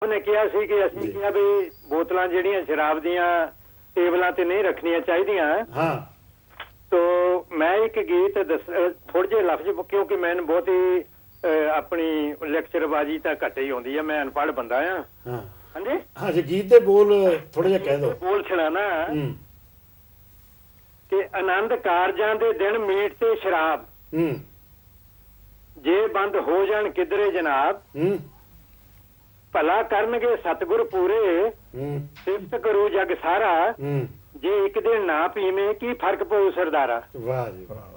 ਉਹਨੇ ਕਿਹਾ ਸੀ ਕਿ ਅਸੀਂ ਕਿਹਾ ਵੀ ਬੋਤਲਾਂ ਜਿਹੜੀਆਂ ਸ਼ਰਾਬ ਦੀਆਂ ਟੇਬਲਾਂ ਤੇ ਨਹੀਂ ਰੱਖਣੀਆਂ ਚਾਹੀਦੀਆਂ। ਹਾਂ तो मैं एक गीत दस थोड़े जे लफ्ज क्योंकि मैंने बहुत ही अपनी लेक्चरबाजी तो घट ही आती है, मैं अनपढ़ बंदा हाँ। हाँ जी हाँ जी गीत दे बोल थोड़े जे कह दो। बोल सुनाना कि आनंद कारजां दे दिन मीट ते शराब जे बंद हो जान किधरे जनाब भला करनगे सतगुर पूरे सिफत करू जग सारा जे एक दिन ना पीवे की फर्क पऊ सरदारा। वाह जी वाह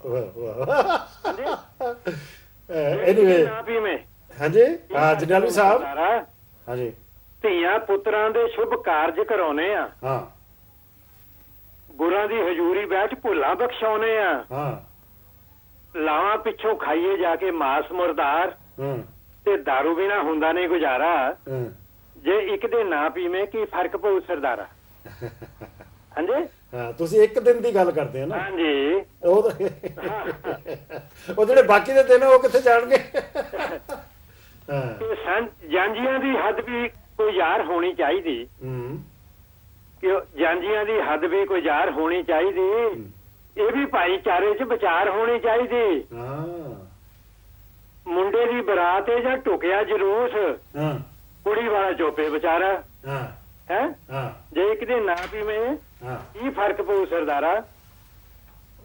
एनीवे ना पीवे हाँ जी हाँ जनाबी साहब हाँ जी ਧੀਆਂ ਪੁੱਤਰਾਂ ਦੇ ਸ਼ੁਭ ਕਾਰਜ ਕਰਾਉਨੇ ਆ हाँ ਗੁਰਾਂ ਦੀ ਹਜ਼ੂਰੀ ਬੈਠ ਭੁੱਲਾਂ ਬਖਸ਼ਾਉਨੇ ਆ हाँ ਲਾਵਾਂ ਪਿੱਛੋਂ ਖਾਈਏ ਜਾ ਕੇ ਮਾਸ ਮੁਰਦਾਰ ਤੇ दारू ਬਿਨਾ ਹੁੰਦਾ ਨਹੀਂ ਗੁਜ਼ਾਰਾ ਜੇ ਇੱਕ ਦਿਨ ਨਾ ਪੀਵੇਂ ਕੀ ਫਰਕ ਪਊ ਸਰਦਾਰਾ। ਹਾਂਜੀ ਹਾਂ ਤੁਸੀਂ ਇੱਕ ਦਿਨ ਦੀ ਗੱਲ ਕਰਦੇ ਹੋ ਨਾ। ਹਾਂਜੀ ਉਹ ਜਿਹੜੇ ਬਾਕੀ ਦੇ ਦਿਨ ਉਹ ਕਿੱਥੇ ਜਾਣਗੇ। ਹਾਂ ਜਾਂਜੀਆਂ ਦੀ ਹੱਦ ਵੀ ਕੋਈ ਯਾਰ ਹੋਣੀ ਚਾਹੀਦੀ ਕਿ ਜਾਂਜੀਆਂ ਦੀ ਹੱਦ ਵੀ ਕੋਈ ਯਾਰ ਹੋਣੀ ਚਾਹੀਦੀ। ਇਹ ਵੀ ਭਾਈਚਾਰੇ 'ਚ ਵਿਚਾਰ ਹੋਣੀ ਚਾਹੀਦੀ। ਹਾਂ ਮੁੰਡੇ ਦੀ ਬਰਾਤ ਹੈ ਜਾਂ ਟੁਕਿਆ ਜਲੂਸ ਹਾਂ ਕੁੜੀ ਵਾਲਾ ਚੋਪੇ ਵਿਚਾਰਾ ਹਾਂ ਹੈ ਹਾਂ ਜੇ ਇੱਕ ਦਿਨ ਨਾ ਪੀਵੇਂ ਹਾਂ ਕੀ ਫਰਕ ਪਊ ਸਰਦਾਰਾ।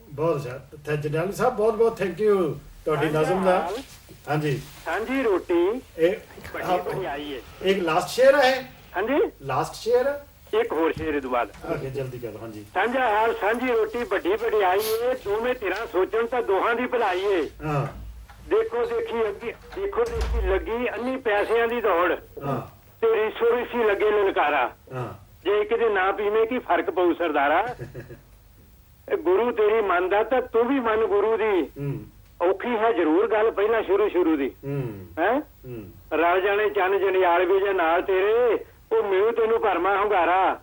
ਬਹੁਤ ਜ਼ਿਆਦਾ ਜਨਾਬ ਸਾਹਿਬ ਬਹੁਤ ਬਹੁਤ ਥੈਂਕ ਯੂ ਤੁਹਾਡੀ ਨਜ਼ਮ ਦਾ। ਹਾਂਜੀ ਸਾਂਝੀ ਰੋਟੀ ਇਹ ਵੱਡੀ ਆਈ ਹੈ। ਇੱਕ ਲਾਸਟ ਸ਼ੇਅਰ ਹੈ। ਹਾਂਜੀ ਲਾਸਟ ਸ਼ੇਅਰ ਇੱਕ ਹੋਰ ਸ਼ੇਰ ਤੋਂ ਬਾਅਦ ਅੱਗੇ ਜਲਦੀ ਕਰੋ। ਹਾਂਜੀ ਸਾਂਝਾ ਹਾਲ ਸਾਂਝੀ ਰੋਟੀ ਵੱਡੀ ਵਡਿਆਈ ਏ ਦੋਵੇਂ ਧਿਰਾਂ ਸੋਚਣ ਤਾਂ ਦੋਹਾਂ ਦੀ ਭਲਾਈ ਏ। ਹਾਂ ਦੇਖੋ ਦੇਖੀ ਅੱਗੇ ਦੇਖੋ ਦੇਖੀ ਲੱਗੀ ਅੰਨੀ ਪੈਸਿਆਂ ਦੀ ਦੌੜ ਹਾਂ ਤੇ ਰੀਸੋ ਰੀਸੀ ਲੱਗੇ ਲਲਕਾਰਾ ਹਾਂ ਜੇ ਕਿਤੇ ਨਾ ਪੀਵੇਂ ਕੀ ਫਰਕ ਪਊ ਸਰਦਾਰਾ। ਗੁਰੂ ਤੇਰੀ ਮੰਨਦਾ ਤਾਂ ਤੂੰ ਵੀ ਮੰਨ ਗੁਰੂ ਦੀ ਔਖੀ ਹੈ ਜ਼ਰੂਰ ਗੱਲ ਪਹਿਲਾਂ ਸ਼ੁਰੂ ਦੀ ਹੈ ਰਲ ਜਾਣੇ ਚੰਨ ਜੰਡਿਆਲ ਵੀ ਜੇ ਨਾਲ ਤੇਰੇ ਉਹ ਮਿਲੂ ਤੈਨੂੰ ਭਰਮਾ ਹੁੰਗਾਰਾ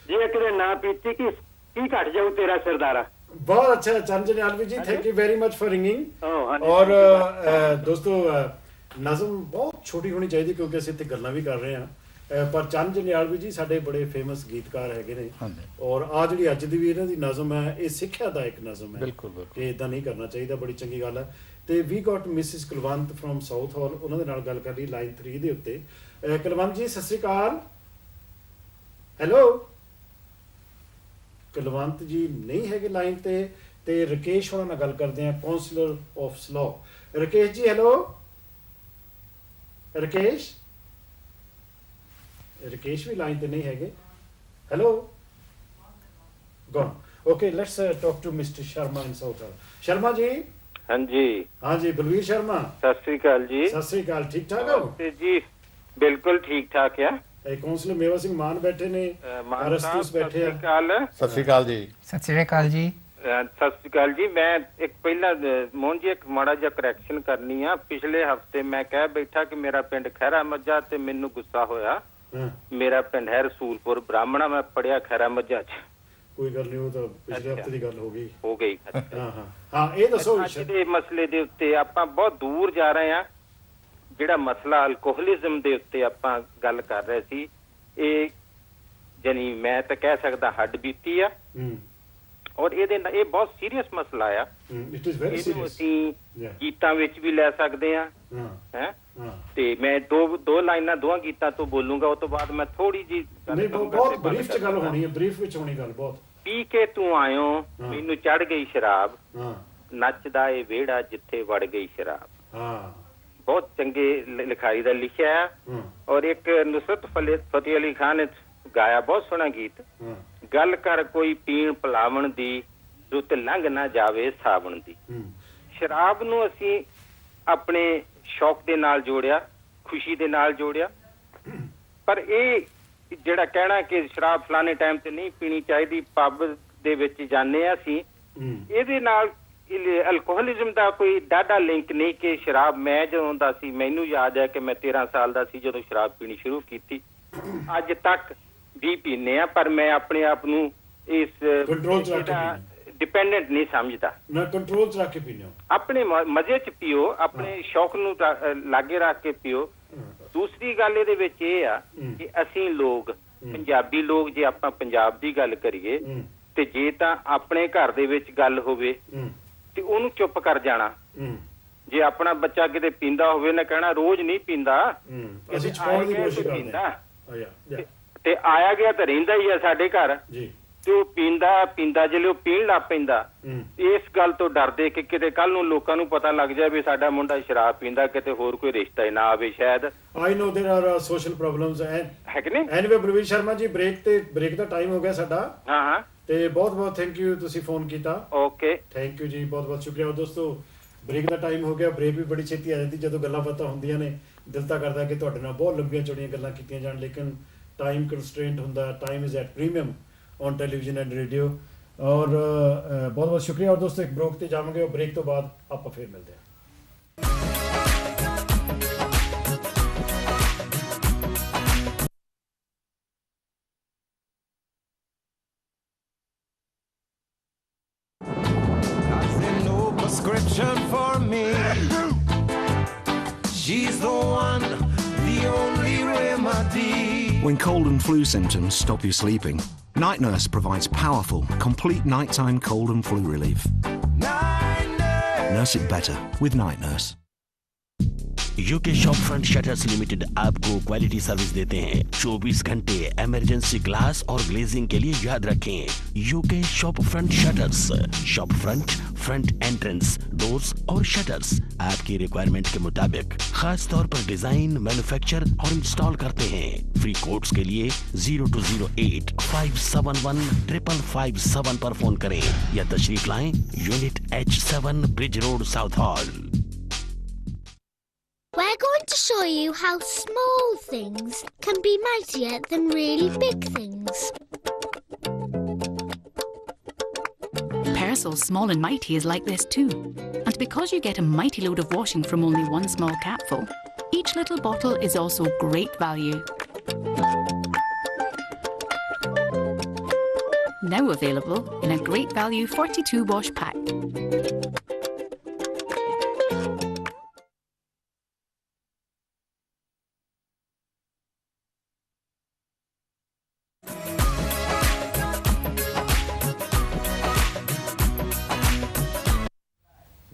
ਜੇ ਕਿਤੇ ਨਾ ਪੀਤੀ ਕੀ ਘਟ ਜਾਊ ਤੇਰਾ ਸਰਦਾਰਾ। बहुत अच्छा Chand Janalvi ji thank you very much for ringing. और दोस्तों नज़म बहुत छोटी होनी चाहिए क्योंकि ਅਸੀਂ ਇੱਥੇ ਗੱਲਾਂ ਵੀ ਕਰ ਰਹੇ ਹਾਂ ਪਰ ਚੰਦ ਜਨਿਆਲਵੀ ਜੀ ਸਾਡੇ ਬੜੇ ਫੇਮਸ ਗੀਤਕਾਰ ਹੈਗੇ ਨੇ ਔਰ ਆ ਜਿਹੜੀ ਅੱਜ ਦੀ ਵੀ ਇਹਨਾਂ ਦੀ ਨਜ਼ਮ ਹੈ ਇਹ ਸਿੱਖਿਆ ਦਾ ਇੱਕ ਨਜ਼ਮ ਹੈ ਕਿ ਇਦਾਂ ਨਹੀਂ ਕਰਨਾ ਚਾਹੀਦਾ। ਬੜੀ ਚੰਗੀ ਗੱਲ ਹੈ। ਤੇ we got Mrs Kulwant from Southall ਉਹਨਾਂ ਦੇ ਨਾਲ ਗੱਲ ਕਰ ਲਈ ਲਾਈਨ 3 ਦੇ ਉੱਤੇ। ਕੁਲਵੰਤ ਜੀ ਸਤਿ ਸ਼੍ਰੀ ਅਕਾਲ। ਹੈਲੋ ਕੁਲਵੰਤ ਜੀ ਨਹੀਂ ਹੈਗੇ ਲਾਈਨ ਤੇ ਰਕੇਸ਼ ਹੋਣਾ ਨਾਲ ਗੱਲ ਕਰਦੇ ਆ ਕਾਉਂਸਲਰ ਆਫ ਸਲੋ। ਰਕੇਸ਼ ਜੀ ਹੈਲੋ ਰਕੇਸ਼ ਵੀ ਲਾਈਨ ਤੇ ਨਹੀਂ ਹੈਗੇ। Hello gone okay let's talk to mister Sharma in Southall. Sharma ji ਹਾਂਜੀ ਹਾਂਜੀ ਬਲਵੀਰ ਸ਼ਰਮਾ ਸਤਿ ਸ੍ਰੀ ਅਕਾਲ ਜੀ। ਸਤਿ ਸ੍ਰੀ ਅਕਾਲ ਠੀਕ ਠਾਕ ਹੋ ਤੇ ਜੀ ਬਿਲਕੁਲ ਠੀਕ ਠਾਕ ਆ। ਕਾਉਂਸਲਰ ਮੇਵਾ ਸਿੰਘ ਮਾਨ ਬੈਠੇ ਨੇ ਅਰਸਤੂਸ ਬੈਠੇ ਆ। ਸਤਿ ਸ਼੍ਰੀ ਅਕਾਲ ਜੀ। ਸਤਿ ਸ਼੍ਰੀ ਅਕਾਲ ਜੀ। ਸਤਿ ਸ਼੍ਰੀ ਅਕਾਲ ਜੀ। ਮੈਂ ਇੱਕ ਪਹਿਲਾਂ ਮੋਹਨ ਜੀ ਇੱਕ ਮਾੜਾ ਜਿਹਾ ਕਰੈਕਸ਼ਨ ਕਰਨੀ ਆ। ਪਿਛਲੇ ਹਫਤੇ ਮੈਂ ਕਹਿ ਬੈਠਾ ਕਿ ਮੇਰਾ ਪਿੰਡ ਖਹਿਰਾ ਮੱਝਾ ਤੇ ਮੈਨੂੰ ਗੁੱਸਾ ਹੋਇਆ। ਮੇਰਾ ਪਿੰਡ ਹੈ ਰਸੂਲਪੁਰ ਬ੍ਰਾਹਮਣਾ ਮੈਂ ਪੜਿਆ ਖਹਿਰਾ ਮੱਝਾ ਚ। ਕੋਈ ਗੱਲ ਨਹੀਂ ਉਹ ਤਾਂ ਪਿਛਲੇ ਹਫਤੇ ਦੀ ਗੱਲ ਹੋ ਗਈ। ਹਾਂ ਹਾਂ ਇਹ ਦੱਸੋ ਅੱਜ ਦੇ ਮਸਲੇ ਦੇ ਉੱਤੇ ਆਪਾਂ ਬਹੁਤ ਦੂਰ ਜਾ ਰਹੇ ਹਾਂ। ਜਿਹੜਾ ਮਸਲਾ ਅਲਕੋਹਲਿਜ਼ਮ ਦੇ ਉੱਤੇ ਆਪਾਂ ਗੱਲ ਕਰ ਰਹੇ ਸੀ ਇਹ ਜਾਨੀ ਮੈਂ ਤਾਂ ਕਹਿ ਸਕਦਾ ਹੱਡ ਬੀਤੀ ਆ ਔਰ ਇਹਦੇ ਨਾਲ ਇਹ ਬਹੁਤ ਸੀਰੀਅਸ ਮਸਲਾ ਆ। ਇਹਨੂੰ ਅਸੀਂ ਗੀਤਾਂ ਵਿੱਚ ਵੀ ਲੈ ਸਕਦੇ ਹਾਂ ਹੈ ਤੇ ਮੈਂ ਦੋ ਲਾਈਨਾਂ ਦੋਹਾਂ ਗੀਤਾਂ ਤੋਂ ਬੋਲੂੰਗਾ। ਉਹ ਤੋਂ ਬਾਅਦ ਮੈਂ ਥੋੜੀ ਜੀ ਬਹੁਤ ਬਰੀਫ ਚ ਗੱਲ ਹੋਣੀ ਹੈ। ਬਰੀਫ ਵਿੱਚ ਹੋਣੀ ਗੱਲ ਬਹੁਤ। ਪੀ ਕੇ ਤੂੰ ਆਇਓ ਮੈਨੂੰ ਚੜ ਗਈ ਸ਼ਰਾਬ ਨੱਚਦਾ ਏ ਵਿਹੜਾ ਜਿੱਥੇ ਵੜ ਗਈ ਸ਼ਰਾਬ। ਬਹੁਤ ਚੰਗੇ ਲਿਖਾਈ ਦਾ ਲਿਖਿਆ ਹੈ ਔਰ ਇੱਕ ਨੁਸਰਤ ਫਤਿਹ ਅਲੀ ਖਾਨ ਨੇ ਗਾਇਆ ਬਹੁਤ ਸੋਹਣਾ ਗੀਤ। ਗੱਲ ਕਰ ਕੋਈ ਪੀਣ ਪਿਲਾਵਣ ਦੀ ਰੁੱਤ ਲੰਘ ਨਾ ਜਾਵੇ ਸਾਵਣ ਦੀ। ਸ਼ਰਾਬ ਨੂੰ ਅਸੀਂ ਆਪਣੇ ਸ਼ੌਕ ਦੇ ਨਾਲ ਜੋੜਿਆ ਖੁਸ਼ੀ ਦੇ ਨਾਲ ਜੋੜਿਆ ਪਰ ਇਹ ਜਿਹੜਾ ਕਹਿਣਾ ਕਿ ਸ਼ਰਾਬ ਫਲਾਣੇ ਟਾਈਮ ਤੇ ਨਹੀਂ ਪੀਣੀ ਚਾਹੀਦੀ ਪੱਬ ਦੇ ਵਿੱਚ ਜਾਂਦੇ ਆ ਅਸੀਂ ਇਹਦੇ ਨਾਲ ਅਲਕੋਹਲਿਜ਼ਮ ਦਾ ਕੋਈ ਡਾਢਾ ਲਿੰਕ ਨਹੀਂ ਕਿ ਸ਼ਰਾਬ ਮੈਂ ਜਦੋਂ ਦਾ ਸੀ ਮੈਨੂੰ ਯਾਦ ਹੈ ਕਿ ਮੈਂ 13 ਸਾਲ ਦਾ ਸੀ ਜਦੋਂ ਸ਼ਰਾਬ ਪੀਣੀ ਸ਼ੁਰੂ ਕੀਤੀ ਅੱਜ ਤੱਕ ਵੀ ਪੀਨੇ ਆ ਪਰ ਮੈਂ ਆਪਣੇ ਆਪ ਨੂੰ ਇਸ ਡਿਪੈਂਡੈਂਟ ਨਹੀਂ ਸਮਝਦਾ। ਨਾ ਕੰਟਰੋਲ ਚ ਰੱਖ ਕੇ ਪੀਓ ਆਪਣੇ ਮਜ਼ੇ ਚ ਪੀਓ ਆਪਣੇ ਸ਼ੌਕ ਨੂੰ ਲਾਗੇ ਰੱਖ ਕੇ ਪੀਓ। ਦੂਸਰੀ ਗੱਲ ਇਹਦੇ ਵਿੱਚ ਇਹ ਆ ਕਿ ਅਸੀਂ ਲੋਕ ਪੰਜਾਬੀ ਲੋਕ ਜੇ ਆਪਾਂ ਪੰਜਾਬ ਦੀ ਗੱਲ ਕਰੀਏ ਤੇ ਜੇ ਤਾਂ ਆਪਣੇ ਘਰ ਦੇ ਵਿੱਚ ਗੱਲ ਹੋਵੇ ਤੇ ਉਹਨੂੰ ਚੁੱਪ ਕਰ ਜਾਣਾ। ਜੇ ਆਪਣਾ ਬੱਚਾ ਕਿਤੇ ਪੀਂਦਾ ਹੋਵੇ ਨਾ ਕਹਿਣਾ ਰੋਜ਼ ਨਹੀਂ ਪੀਂਦਾ, ਅਸੀਂ ਛੁਪਾਉਣ ਦੀ ਕੋਸ਼ਿਸ਼ ਕਰਦੇ ਹਾਂ ਤੇ ਆਇਆ ਗਿਆ ਤਾਂ ਰਹਿੰਦਾ ਹੀ ਆ ਸਾਡੇ ਘਰ ਜੀ, ਤੇ ਉਹ ਪੀਂਦਾ ਜਿਹੜੇ ਉਹ ਪੀਣ ਲੱਗ ਪੈਂਦਾ। ਇਸ ਗੱਲ ਤੋਂ ਡਰਦੇ ਕਿ ਕਿਤੇ ਕੱਲ ਨੂੰ ਲੋਕਾਂ ਨੂੰ ਪਤਾ ਲੱਗ ਜਾਏ ਵੀ ਸਾਡਾ ਮੁੰਡਾ ਸ਼ਰਾਬ ਪੀਂਦਾ, ਕਿਤੇ ਹੋਰ ਕੋਈ ਰਿਸ਼ਤਾ ਹੀ ਨਾ ਆਵੇ ਸ਼ਾਇਦ। ਆਈ ਨੋ देयर ਆਰ ਸੋਸ਼ਲ ਪ੍ਰੋਬਲਮਸ ਹੈ ਕਿ ਨਹੀਂ। ਐਨੀਵੇ ਬਲਵੀਰ ਸ਼ਰਮਾ ਜੀ, ਬ੍ਰੇਕ ਦਾ ਟਾਈਮ ਹੋ ਗਿਆ ਸਾਡਾ। ਹਾਂ ਤੇ ਬਹੁਤ ਥੈਂਕ ਯੂ, ਤੁਸੀਂ ਫੋਨ ਕੀਤਾ। ਓਕੇ, ਥੈਂਕ ਯੂ ਜੀ, ਬਹੁਤ ਸ਼ੁਕਰੀਆ। ਦੋਸਤੋ ਬ੍ਰੇਕ ਦਾ ਟਾਈਮ ਹੋ ਗਿਆ। ਬ੍ਰੇਕ ਵੀ ਬੜੀ ਛੇਤੀ ਆ ਜਾਂਦੀ ਜਦੋਂ ਗੱਲਾਂ ਬਾਤਾਂ ਹੁੰਦੀਆਂ ਨੇ। ਦਿਲ ਤਾਂ ਕਰਦਾ ਕਿ ਤੁਹਾਡੇ ਨਾਲ ਬਹੁਤ ਲੰਬੀਆਂ ਚੌੜੀਆਂ ਗੱਲਾਂ ਕੀਤੀਆਂ ਜਾਣ, ਲੇਕਿਨ ਟਾਈਮ ਕੰਸਟ੍ਰੇਂਟ ਹੁੰਦਾ। Time is at premium on television and radio. ਔਰ ਬਹੁਤ ਸ਼ੁਕਰੀਆ। ਔਰ ਦੋਸਤੋ ਇੱਕ ਬ੍ਰੇਕ ਤੇ ਜਾਵਾਂਗੇ, ਔਰ ਬ੍ਰੇਕ ਤੋਂ ਬਾਅਦ ਆਪਾਂ ਫਿਰ ਮਿਲਦੇ ਹਾਂ। Prescription for me. She's the one, the only remedy. When cold and flu symptoms stop you sleeping, Night Nurse provides powerful, complete nighttime cold and flu relief. Night Nurse. Nurse it better with Night Nurse. UK shop front shutters limited आपको quality service देते हैं। 24 घंटे emergency glass और glazing के लिए याद रखें UK shop front shutters. Shop front entrance, doors और शटर्स आपकी रिक्वायरमेंट के मुताबिक खास तौर पर डिजाइन, मैन्युफैक्चर और इंस्टॉल करते हैं। फ्री कोड्स के लिए 0208 571 5557 पर फोन करें या तशरीफ लाएं unit H7 bridge road, south hall. We're going to show you how small things can be mightier than really big things. Parasol's Small and Mighty is like this too. And because you get a mighty load of washing from only one small capful, each little bottle is also great value. Now available in a great value 42 wash pack.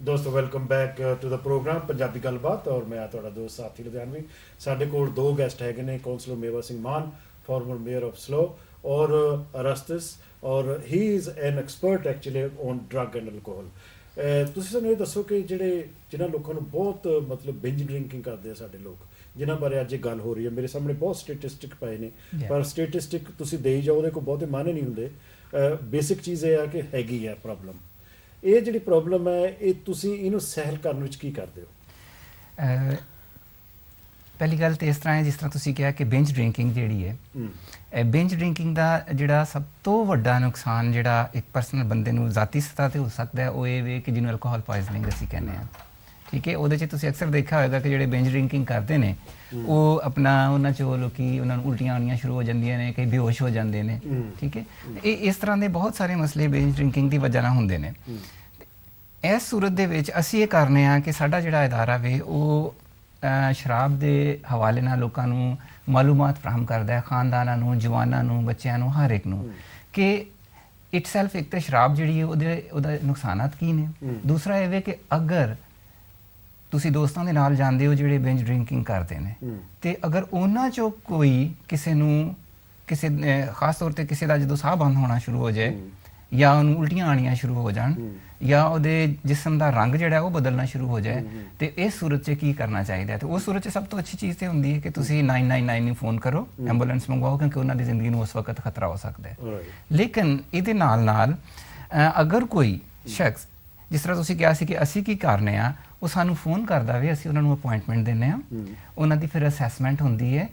ਦੋਸਤੋ welcome back to the program Punjabi ਗੱਲਬਾਤ। ਔਰ ਮੈਂ ਤੁਹਾਡਾ ਦੋਸਤ ਸਾਥੀ ਲੁਧਿਆਣਵੀ। ਸਾਡੇ ਕੋਲ ਦੋ ਗੈਸਟ ਹੈਗੇ ਨੇ, councillor Mewa Singh Mann, former mayor of Slough, ਔਰ ਅਰਸਤਸ, ਔਰ he is an expert actually on drug and alcohol. ਤੁਸੀਂ ਸਾਨੂੰ ਇਹ ਦੱਸੋ ਕਿ ਜਿਨ੍ਹਾਂ ਲੋਕਾਂ ਨੂੰ ਬਹੁਤ ਮਤਲਬ ਬਿੰਜ ਡਰਿੰਕਿੰਗ ਕਰਦੇ ਆ ਸਾਡੇ ਲੋਕ, ਜਿਨ੍ਹਾਂ ਬਾਰੇ ਅੱਜ ਇਹ ਗੱਲ ਹੋ ਰਹੀ ਹੈ, ਮੇਰੇ ਸਾਹਮਣੇ ਬਹੁਤ ਸਟੈਟਿਸਟਿਕ ਪਏ ਨੇ, ਪਰ ਸਟੈਟਿਸਟਿਕ ਤੁਸੀਂ ਦੇਈ ਜਾਓ, ਉਹਦੇ ਕੋਲ ਬਹੁਤੇ ਮਾਨੇ ਨਹੀਂ ਹੁੰਦੇ। ਬੇਸਿਕ ਚੀਜ਼ ਇਹ ਆ ਕਿ ਹੈਗੀ ਹੈ ਪ੍ਰੋਬਲਮ। ਇਹ ਜਿਹੜੀ ਪ੍ਰੋਬਲਮ ਹੈ, ਇਹ ਤੁਸੀਂ ਇਹਨੂੰ ਸਹਿਲ ਕਰਨ ਵਿੱਚ ਕੀ ਕਰਦੇ ਹੋ? ਪਹਿਲੀ ਗੱਲ ਤਾਂ ਇਸ ਤਰ੍ਹਾਂ ਹੈ, ਜਿਸ ਤਰ੍ਹਾਂ ਤੁਸੀਂ ਕਿਹਾ ਕਿ ਬਿੰਜ ਡਰਿੰਕਿੰਗ ਜਿਹੜੀ ਹੈ, ਬਿੰਜ ਡਰਿੰਕਿੰਗ ਦਾ ਜਿਹੜਾ ਸਭ ਤੋਂ ਵੱਡਾ ਨੁਕਸਾਨ ਜਿਹੜਾ ਇੱਕ ਪਰਸਨਲ ਬੰਦੇ ਨੂੰ ਜ਼ਾਤੀ ਸਤਹ ਤੇ ਹੋ ਸਕਦਾ ਹੈ, ਉਹ ਇਹ ਵੇ ਕਿ ਜਿਹਨੂੰ ਅਲਕੋਹਲ ਪੋਇਜ਼ਨਿੰਗ ਅਸੀਂ ਕਹਿੰਦੇ ਹਾਂ। ਠੀਕ ਹੈ, ਉਹਦੇ 'ਚ ਤੁਸੀਂ ਅਕਸਰ ਦੇਖਿਆ ਹੋਏਗਾ ਕਿ ਜਿਹੜੇ ਬਿੰਜ ਡਰਿੰਕਿੰਗ ਕਰਦੇ ਨੇ, ਉਹ ਆਪਣਾ ਉਹਨਾਂ 'ਚੋਂ ਲੋਕੀ ਉਹਨਾਂ ਨੂੰ ਉਲਟੀਆਂ ਆਉਣੀਆਂ ਸ਼ੁਰੂ ਹੋ ਜਾਂਦੀਆਂ ਨੇ, ਕਈ ਬੇਹੋਸ਼ ਹੋ ਜਾਂਦੇ ਨੇ। ਠੀਕ ਹੈ, ਇਹ ਇਸ ਤਰ੍ਹਾਂ ਦੇ ਬਹੁਤ ਸਾਰੇ ਮਸਲੇ ਬਿੰਜ ਡਰਿੰਕਿੰਗ ਦੀ ਵਜ੍ਹਾ ਨਾਲ ਹੁੰਦੇ ਨੇ। ਇਸ ਸੂਰਤ ਦੇ ਵਿੱਚ ਅਸੀਂ ਇਹ ਕਰਨੇ ਆ ਕਿ ਸਾਡਾ ਜਿਹੜਾ ਅਦਾਰਾ ਵੇ ਉਹ ਸ਼ਰਾਬ ਦੇ ਹਵਾਲੇ ਨਾਲ ਲੋਕਾਂ ਨੂੰ ਮਾਲੂਮਾਤ ਫਰਾਹਮ ਕਰਦਾ ਹੈ, ਖਾਨਦਾਨਾਂ ਨੂੰ, ਜਵਾਨਾਂ ਨੂੰ, ਬੱਚਿਆਂ ਨੂੰ, ਹਰ ਇੱਕ ਨੂੰ, ਕਿ ਇਟਸੈਲਫ ਇੱਕ ਤਾਂ ਸ਼ਰਾਬ ਜਿਹੜੀ ਹੈ ਉਹਦਾ ਨੁਕਸਾਨਾਤ ਕੀ ਨੇ। ਦੂਸਰਾ ਇਹ ਵੇ ਕਿ ਅਗਰ ਤੁਸੀਂ ਦੋਸਤਾਂ ਦੇ ਨਾਲ ਜਾਂਦੇ ਹੋ ਜਿਹੜੇ ਬਿੰਜ ਡਰਿੰਕਿੰਗ ਕਰਦੇ ਨੇ, ਤੇ ਅਗਰ ਉਹਨਾਂ 'ਚੋਂ ਕੋਈ ਕਿਸੇ ਖਾਸ ਤੌਰ ਤੇ ਕਿਸੇ ਦਾ ਜਦੋਂ ਸਾਹ ਬੰਦ ਹੋਣਾ ਸ਼ੁਰੂ ਹੋ ਜਾਏ, ਜਾਂ ਉਹਨੂੰ ਉਲਟੀਆਂ ਆਉਣੀਆਂ ਸ਼ੁਰੂ ਹੋ ਜਾਣ, ਜਾਂ ਉਹਦੇ ਜਿਸਮ ਦਾ ਰੰਗ ਜਿਹੜਾ ਉਹ ਬਦਲਣਾ ਸ਼ੁਰੂ ਹੋ ਜਾਏ, ਤੇ ਇਸ ਸੂਰਤ 'ਚ ਕੀ ਕਰਨਾ ਚਾਹੀਦਾ? ਤੇ ਉਸ ਸੂਰਤ 'ਚ ਸਭ ਤੋਂ ਅੱਛੀ ਚੀਜ਼ ਤੇ ਹੁੰਦੀ ਹੈ ਕਿ ਤੁਸੀਂ 999 ਨੂੰ ਫੋਨ ਕਰੋ, ਐਂਬੂਲੈਂਸ ਮੰਗਵਾਓ, ਕਿਉਂਕਿ ਉਹਨਾਂ ਦੀ ਜ਼ਿੰਦਗੀ ਨੂੰ ਉਸ ਵਕਤ ਖਤਰਾ ਹੋ ਸਕਦਾ ਹੈ। ਲੇਕਿਨ ਇਹਦੇ ਨਾਲ ਅਗਰ ਕੋਈ ਸ਼ਖਸ, ਜਿਸ ਤਰ੍ਹਾਂ ਤੁਸੀਂ ਕਿਹਾ ਸੀ ਕਿ ਅਸੀਂ ਕੀ ਕਰਨੇ ਆ, ਉਹ ਸਾਨੂੰ ਫੋਨ ਕਰਦਾ ਵੇ, ਅਸੀਂ ਉਹਨਾਂ ਨੂੰ ਅਪੁਆਇੰਟਮੈਂਟ ਦਿੰਦੇ ਹਾਂ, ਉਹਨਾਂ ਦੀ ਫਿਰ ਅਸੈਸਮੈਂਟ ਹੁੰਦੀ ਹੈ।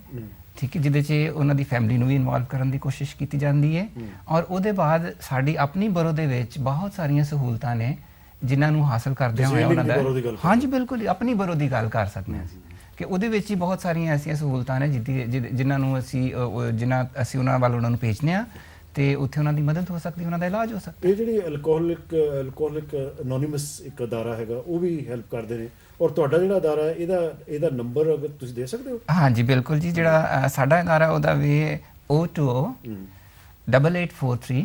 ਠੀਕ ਹੈ, ਜਿਹਦੇ 'ਚ ਉਹਨਾਂ ਦੀ ਫੈਮਿਲੀ ਨੂੰ ਵੀ ਇਨਵੋਲਵ ਕਰਨ ਦੀ ਕੋਸ਼ਿਸ਼ ਕੀਤੀ ਜਾਂਦੀ ਹੈ। ਔਰ ਉਹਦੇ ਬਾਅਦ ਸਾਡੀ ਆਪਣੀ ਬਰੋ ਦੇ ਵਿੱਚ ਬਹੁਤ ਸਾਰੀਆਂ ਸਹੂਲਤਾਂ ਨੇ ਜਿਨ੍ਹਾਂ ਨੂੰ ਹਾਸਲ ਕਰਦਿਆਂ ਹੋਇਆ ਉਹਨਾਂ ਦਾ, ਹਾਂਜੀ ਬਿਲਕੁਲ ਆਪਣੀ ਬਰੋ ਦੀ ਗੱਲ ਕਰ ਸਕਦੇ ਹਾਂ ਅਸੀਂ, ਕਿ ਉਹਦੇ ਵਿੱਚ ਹੀ ਬਹੁਤ ਸਾਰੀਆਂ ਐਸੀਆਂ ਸਹੂਲਤਾਂ ਨੇ ਜਿਨ੍ਹਾਂ ਅਸੀਂ ਉਹਨਾਂ ਵੱਲ ਉਹਨਾਂ ਨੂੰ ਭੇਜਦੇ ਹਾਂ, ਤੇ ਉੱਥੇ ਉਹਨਾਂ ਦੀ ਮਦਦ ਹੋ ਸਕਦੀ, ਉਹਨਾਂ ਦਾ ਇਲਾਜ ਹੋ ਸਕਦਾ। ਇਹ ਜਿਹੜੀ ਅਲਕੋਹਲਿਕ ਅਨੋਨਿਮਸ ਇੱਕ ਅਦਾਰਾ ਹੈਗਾ ਉਹ ਵੀ ਹੈਲਪ ਕਰਦੇ ਨੇ, ਔਰ ਤੁਹਾਡਾ ਜਿਹੜਾ ਅਦਾਰਾ ਹੈ ਇਹਦਾ ਨੰਬਰ ਅਗਰ ਤੁਸੀਂ ਦੇ ਸਕਦੇ ਹੋ? ਹਾਂਜੀ ਬਿਲਕੁਲ ਜੀ, ਜਿਹੜਾ ਸਾਡਾ ਅਦਾਰਾ ਉਹਦਾ ਵੀ 020 8843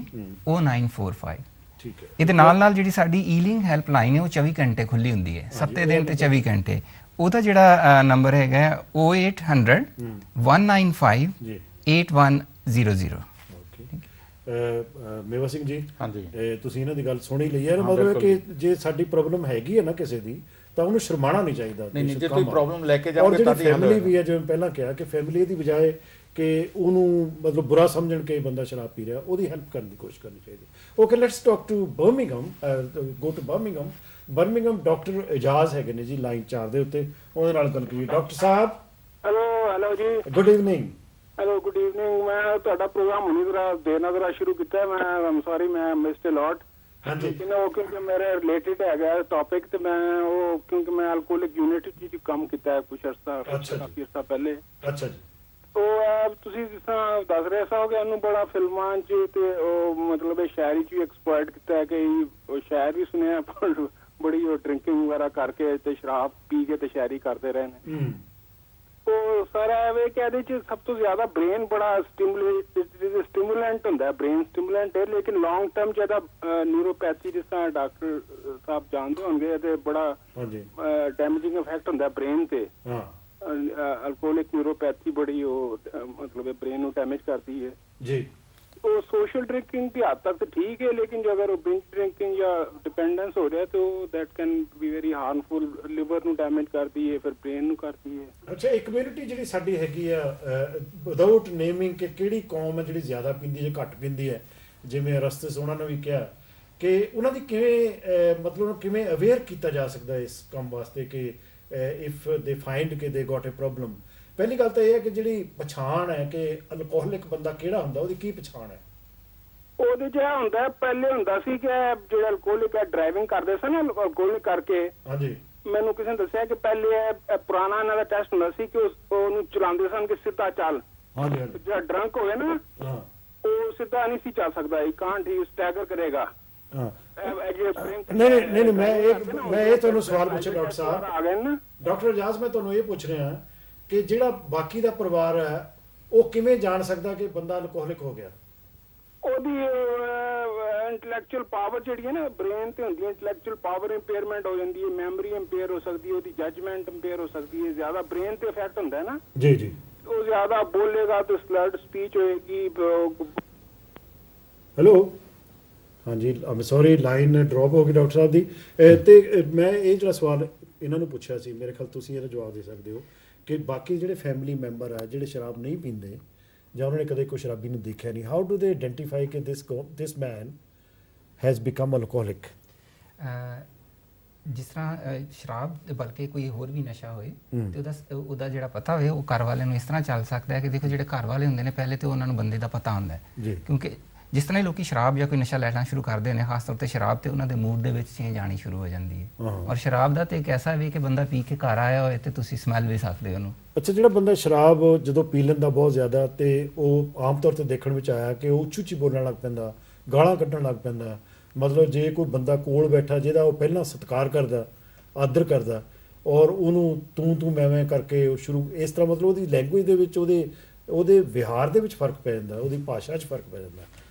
0945। ਠੀਕ ਹੈ। ਇਹਦੇ ਨਾਲ ਜਿਹੜੀ ਸਾਡੀ ਈਲਿੰਗ ਹੈਲਪਲਾਈਨ ਹੈ ਉਹ 24 ਘੰਟੇ ਖੁੱਲੀ ਹੁੰਦੀ ਹੈ, ਸੱਤੇ ਦਿਨ ਤੇ 24 ਘੰਟੇ। ਉਹਦਾ ਜਿਹੜਾ ਨੰਬਰ ਹੈਗਾ 0800 195 8100। ਮੇਵਾ ਸਿੰਘ ਜੀ, ਹਾਂਜੀ, ਤੁਸੀਂ ਇਹਨਾਂ ਦੀ ਗੱਲ ਸੁਣੀ ਲਈ ਹੈ, ਮਤਲਬ ਕਿ ਜੇ ਸਾਡੀ ਪ੍ਰੋਬਲਮ ਹੈਗੀ ਹੈ ਨਾ ਕਿਸੇ ਦੀ ਤਾਂ ਉਹਨੂੰ ਸ਼ਰਮਾਣਾ ਨਹੀਂ ਚਾਹੀਦਾ। ਨਹੀਂ ਜੇ ਕੋਈ ਪ੍ਰੋਬਲਮ ਲੈ ਕੇ ਜਾਓਗੇ ਤਾਂ ਫੈਮਿਲੀ ਵੀ ਹੈ, ਜਿਵੇਂ ਪਹਿਲਾਂ ਕਿਹਾ ਕਿ ਫੈਮਿਲੀ ਦੀ ਬਜਾਏ ਕਿ ਉਹਨੂੰ ਮਤਲਬ ਬੁਰਾ ਸਮਝਣ ਕੇ ਬੰਦਾ ਸ਼ਰਾਬ ਪੀ ਰਿਹਾ, ਉਹਦੀ ਹੈਲਪ ਕਰਨ ਦੀ ਕੋਸ਼ਿਸ਼ ਕਰਨੀ ਚਾਹੀਦੀ। Okay, let's talk to Birmingham, go to Birmingham. Doctor Ijaz ਹੈਗੇ ਨੇ ਜੀ ਲਾਈਨ 4 ਦੇ ਉੱਤੇ, ਉਹਦੇ ਨਾਲ ਗੱਲ ਕਰੀਏ। ਡਾਕਟਰ ਸਾਹਿਬ, ਹੈਲੋ ਜੀ, good evening. Hello, good evening. ਮੈਂ ਤੁਹਾਡਾ ਪ੍ਰੋਗਰਾਮ ਹੁਣੀ ਦੇਰ ਸ਼ੁਰੂ ਕੀਤਾ, ਮੈਂ ਸੌਰੀ ਮੈਂ ਮਿਸਡ ਅ ਹਾਂਜੀ, ਲੇਕਿਨ ਉਹ ਕਿਉਂਕਿ ਮੇਰੇ ਰਿਲੇਟਡ ਹੈਗਾ ਟੌਪਿਕ, ਤੇ ਮੈਂ ਉਹ ਕਿਉਂਕਿ ਮੈਂ ਅਲਕੋਹਲਿਕ ਯੂਨਿਟ 'ਚ ਕੰਮ ਕੀਤਾ ਹੈ ਕੁਛ ਕਾਫੀ ਅਰਸਾ ਪਹਿਲੇ। ਅੱਛਾ ਜੀ। ਉਹ ਤੁਸੀਂ ਜਿਸ ਤਰ੍ਹਾਂ ਦੱਸ ਰਹੇ ਸੋ ਕਿ ਇਹਨੂੰ ਬੜਾ ਫਿਲਮਾਂ 'ਚ ਤੇ ਉਹ ਮਤਲਬ ਇਹ ਸ਼ਾਇਰੀ 'ਚ ਵੀ ਐਕਸਪਲੋਇਟ ਕੀਤਾ ਹੈ, ਕਿ ਉਹ ਸ਼ਾਇਰ ਵੀ ਸੁਣਿਆ ਬੜੀ ਉਹ ਡਰਿੰਕਿੰਗ ਵਗੈਰਾ ਕਰਕੇ ਤੇ ਸ਼ਰਾਬ ਪੀ ਕੇ ਤੇ ਸ਼ਾਇਰੀ ਕਰਦੇ ਰਹੇ ਨੇ। ਉਹ ਸਾਰਾ ਇਹ ਕਿ ਇਹਦੇ 'ਚ ਸਭ ਤੋਂ ਜ਼ਿਆਦਾ ਬ੍ਰੇਨ ਬੜਾ ਸਟਿਮੂਲੈਂਟ ਹੁੰਦਾ, ਬ੍ਰੇਨ ਸਟਿਮੂਲੈਂਟ ਹੈ, ਲੇਕਿਨ ਲੌਂਗ ਟਰਮ 'ਚ ਇਹਦਾ ਨਿਊਰੋਪੈਥੀ ਜਿਸ ਤਰ੍ਹਾਂ ਡਾਕਟਰ ਸਾਹਿਬ ਜਾਣਦੇ ਹੋਣਗੇ, ਇਹਦੇ ਬੜਾ ਡੈਮੇਜਿੰਗ ਇਫੈਕਟ ਹੁੰਦਾ ਬ੍ਰੇਨ ਤੇ। ਅਲਕੋਹਲਿਕ ਨਿਊਰੋਪੈਥੀ ਬੜੀ ਉਹ ਮਤਲਬ ਬ੍ਰੇਨ ਨੂੰ ਡੈਮੇਜ ਕਰਦੀ ਹੈ ਜੀ। ਉਹ ਸੋਸ਼ਲ ਡਰਿੰਕਿੰਗ ਦੀ ਹੱਦ ਤੱਕ ਠੀਕ ਹੈ, ਲੇਕਿਨ ਜੇ ਅਗਰ ਉਹ ਬਿੰਜ ਡਰਿੰਕਿੰਗ ਜਾਂ ਡਿਪੈਂਡੈਂਸ ਹੋ ਰਿਹਾ ਤਾਂ that can be very harmful, liver ਨੂੰ ਡੈਮੇਜ ਕਰਦੀ ਹੈ, ਫਿਰ ਬ੍ਰੇਨ ਨੂੰ ਕਰਦੀ ਹੈ। ਅੱਛਾ, ਇੱਕ ਕਮਿਊਨਿਟੀ ਜਿਹੜੀ ਸਾਡੀ ਹੈਗੀ ਆ, ਵਿਦਆਊਟ ਨੇਮਿੰਗ ਕਿ ਕਿਹੜੀ ਕੌਮ ਹੈ ਜਿਹੜੀ ਜ਼ਿਆਦਾ ਪੀਂਦੀ ਜਾਂ ਘੱਟ ਪੀਂਦੀ ਹੈ, ਜਿਵੇਂ ਰਸਤੇ ਉਹਨਾਂ ਨੇ ਵੀ ਕਿਹਾ ਕਿ ਉਹਨਾਂ ਦੀ ਕਿਵੇਂ ਮਤਲਬ ਕਿਵੇਂ ਅਵੇਅਰ ਕੀਤਾ ਜਾ ਸਕਦਾ ਇਸ ਕੰਮ ਵਾਸਤੇ ਕਿ ਇਫ ਦੇ ਫਾਈਂਡ ਕਿ ਦੇ ਗੋਟ ਅ ਪ੍ਰੋਬਲਮ। ਪਹਿਲੀ ਗੱਲ ਤਾਂ ਇਹ ਹੈ ਕਿ ਜਿਹੜੀ ਪਛਾਣ ਹੈ ਕਿ ਅਲਕੋਹਲਿਕ ਬੰਦਾ ਕਿਹੜਾ ਹੁੰਦਾ, ਉਹਦੀ ਕੀ ਪਛਾਣ ਹੈ? ਉਹਦੇ 'ਚ ਇਹ ਹੁੰਦਾ, ਪਹਿਲੇ ਹੁੰਦਾ ਸੀ ਕਿ ਜਿਹੜਾ ਅਲਕੋਹਲਿਕ ਹੈ ਡਰਾਈਵਿੰਗ ਕਰਦੇ ਸਨ ਨਾ ਅਲਕੋਹਲਿਕ ਕਰਕੇ। ਹਾਂਜੀ, ਮੈਨੂੰ ਕਿਸੇ ਨੇ ਦੱਸਿਆ ਕਿ ਪਹਿਲੇ ਪੁਰਾਣਾ ਇਹਨਾਂ ਦਾ ਟੈਸਟ ਹੁੰਦਾ ਸੀ ਕਿ ਉਹਨੂੰ ਚਲਾਉਂਦੇ ਸਨ ਕਿ ਸਿੱਧਾ ਚੱਲ। ਹਾਂਜੀ, ਜਿਹੜਾ ਡਰੰਕ ਹੋਵੇ ਨਾ ਉਹ ਸਿੱਧਾ ਨਹੀਂ ਸੀ ਚੱਲ ਸਕਦਾ, ਹੀ ਕਾਂਟ ਹੀ ਸਟੈਗਰ ਕਰੇਗਾ। ਨਹੀਂ, ਮੈਂ ਇਹ ਤੁਹਾਨੂੰ ਸਵਾਲ ਪੁੱਛਿਆ ਡਾਕਟਰ ਸਾਹਿਬ, ਡਾਕਟਰ ਇਜਾਜ਼, ਮੈਂ ਤੁਹਾਨੂੰ ਇਹ ਪੁੱਛ ਰਿਹਾ ਕਿ ਜਿਹੜਾ ਬਾਕੀ ਦਾ ਪਰਿਵਾਰ ਹੈ ਉਹ ਕਿਵੇਂ ਜਾਣ ਸਕਦਾ ਕਿ ਬੰਦਾ ਅਲਕੋਹਲਿਕ ਹੋ ਗਿਆ? ਉਹਦੀ ਇੰਟੈਲੈਕਚੁਅਲ ਪਾਵਰ ਜਿਹੜੀ ਹੈ ਨਾ ਬ੍ਰੇਨ ਤੇ ਹੁੰਦੀ ਹੈ, ਇੰਟੈਲੈਕਚੁਅਲ ਪਾਵਰ ਇੰਪੇਅਰਮੈਂਟ ਹੋ ਜਾਂਦੀ ਹੈ, ਮੈਮਰੀ ਇੰਪੇਅਰ ਹੋ ਸਕਦੀ ਹੈ, ਉਹਦੀ ਜਜਮੈਂਟ ਇੰਪੇਅਰ ਹੋ ਸਕਦੀ ਹੈ। ਜ਼ਿਆਦਾ ਬ੍ਰੇਨ ਤੇ ਇਫੈਕਟ ਹੁੰਦਾ ਹੈ ਨਾ ਜੀ ਜੀ, ਉਹ ਜ਼ਿਆਦਾ ਬੋਲੇਗਾ ਤਾਂ ਸਲਰਡ ਸਪੀਚ ਹੋਏਗੀ। ਹੈਲੋ, ਹਾਂਜੀ, ਆਮ ਸੌਰੀ ਲਾਈਨ ਡ੍ਰੌਪ ਹੋ ਗਈ ਡਾਕਟਰ ਸਾਹਿਬ ਦੀ। ਤੇ ਮੈਂ ਇਹ ਜਿਹੜਾ ਸਵਾਲ ਇਹਨਾਂ ਨੂੰ ਪੁੱਛਿਆ ਸੀ, ਮੇਰੇ ਖਿਆਲ ਤੁਸੀਂ ਇਹਦਾ ਜਵਾਬ ਦੇ ਸਕਦੇ ਹੋ ਕਿ ਬਾਕੀ ਜਿਹੜੇ ਫੈਮਿਲੀ ਮੈਂਬਰ ਆ ਜਿਹੜੇ ਸ਼ਰਾਬ ਨਹੀਂ ਪੀਂਦੇ ਜਾਂ ਉਹਨਾਂ ਨੇ ਕਦੇ ਕੋਈ ਸ਼ਰਾਬੀ ਨੂੰ ਦੇਖਿਆ ਨਹੀਂ, ਹਾਊ ਡੂ ਦੇ ਆਇਡੈਂਟੀਫਾਈ ਕਿ ਦਿਸ ਮੈਨ ਹੈਜ਼ ਬਿਕਮ ਅਲਕੋਹਲਿਕ? ਜਿਸ ਤਰ੍ਹਾਂ ਸ਼ਰਾਬ ਬਲਕਿ ਕੋਈ ਹੋਰ ਵੀ ਨਸ਼ਾ ਹੋਏ ਤੇ ਉਹਦਾ ਜਿਹੜਾ ਪਤਾ ਹੋਵੇ ਉਹ ਘਰ ਵਾਲਿਆਂ ਨੂੰ ਇਸ ਤਰ੍ਹਾਂ ਚੱਲ ਸਕਦਾ ਹੈ ਕਿ ਦੇਖੋ ਜਿਹੜੇ ਘਰ ਵਾਲੇ ਹੁੰਦੇ ਨੇ ਪਹਿਲੇ ਤੇ ਉਹਨਾਂ ਨੂੰ ਬੰਦੇ ਦਾ ਪਤਾ ਹੁੰਦਾ ਹੈ, ਕਿਉਂਕਿ ਜਿਸ ਤਰ੍ਹਾਂ ਲੋਕੀ ਸ਼ਰਾਬ ਜਾਂ ਕੋਈ ਨਸ਼ਾ ਲੈਣਾ ਸ਼ੁਰੂ ਕਰਦੇ ਨੇ, ਖਾਸ ਤੌਰ ਤੇ ਸ਼ਰਾਬ, ਤੇ ਉਹਨਾਂ ਦੇ ਮੂਡ ਦੇ ਵਿੱਚ ਚੇਂਜ ਆਣੀ ਸ਼ੁਰੂ ਹੋ ਜਾਂਦੀ ਹੈ। ਔਰ ਸ਼ਰਾਬ ਦਾ ਤੇ ਇੱਕ ਐਸਾ ਵੀ ਕਿ ਬੰਦਾ ਪੀ ਕੇ ਘਰ ਆਇਆ ਹੋਏ ਤੇ ਤੁਸੀਂ ਸਮੈਲ ਵੀ ਸਕਦੇ ਉਹਨੂੰ। ਅੱਛਾ, ਜਿਹੜਾ ਬੰਦਾ ਸ਼ਰਾਬ ਜਦੋਂ ਪੀ ਲੈਂਦਾ ਬਹੁਤ ਜ਼ਿਆਦਾ ਤੇ ਉਹ ਆਮ ਤੌਰ ਤੇ ਦੇਖਣ ਵਿੱਚ ਆਇਆ ਕਿ ਉਹ ਉੱਚੀ ਬੋਲਣ ਲੱਗ ਪੈਂਦਾ, ਗਾਲਾਂ ਕੱਢਣ ਲੱਗ ਪੈਂਦਾ। ਮਤਲਬ ਜੇ ਕੋਈ ਬੰਦਾ ਕੋਲ ਬੈਠਾ ਜਿਹਦਾ ਉਹ ਪਹਿਲਾਂ ਸਤਿਕਾਰ ਕਰਦਾ, ਆਦਰ ਕਰਦਾ, ਔਰ ਉਹਨੂੰ ਤੂੰ ਮੈਂ ਕਰਕੇ ਉਹ ਸ਼ੁਰੂ ਇਸ ਤਰ੍ਹਾਂ, ਮਤਲਬ ਉਹਦੀ ਲੈਂਗੁਏਜ ਦੇ ਵਿੱਚ ਉਹਦੇ ਵਿਹਾਰ ਦੇ ਵਿੱਚ ਫਰਕ ਪੈ ਜਾਂਦਾ, ਉਹਦੀ ਭਾਸ਼ਾ 'ਚ ਫਰਕ ਪੈ ਜਾਂਦਾ।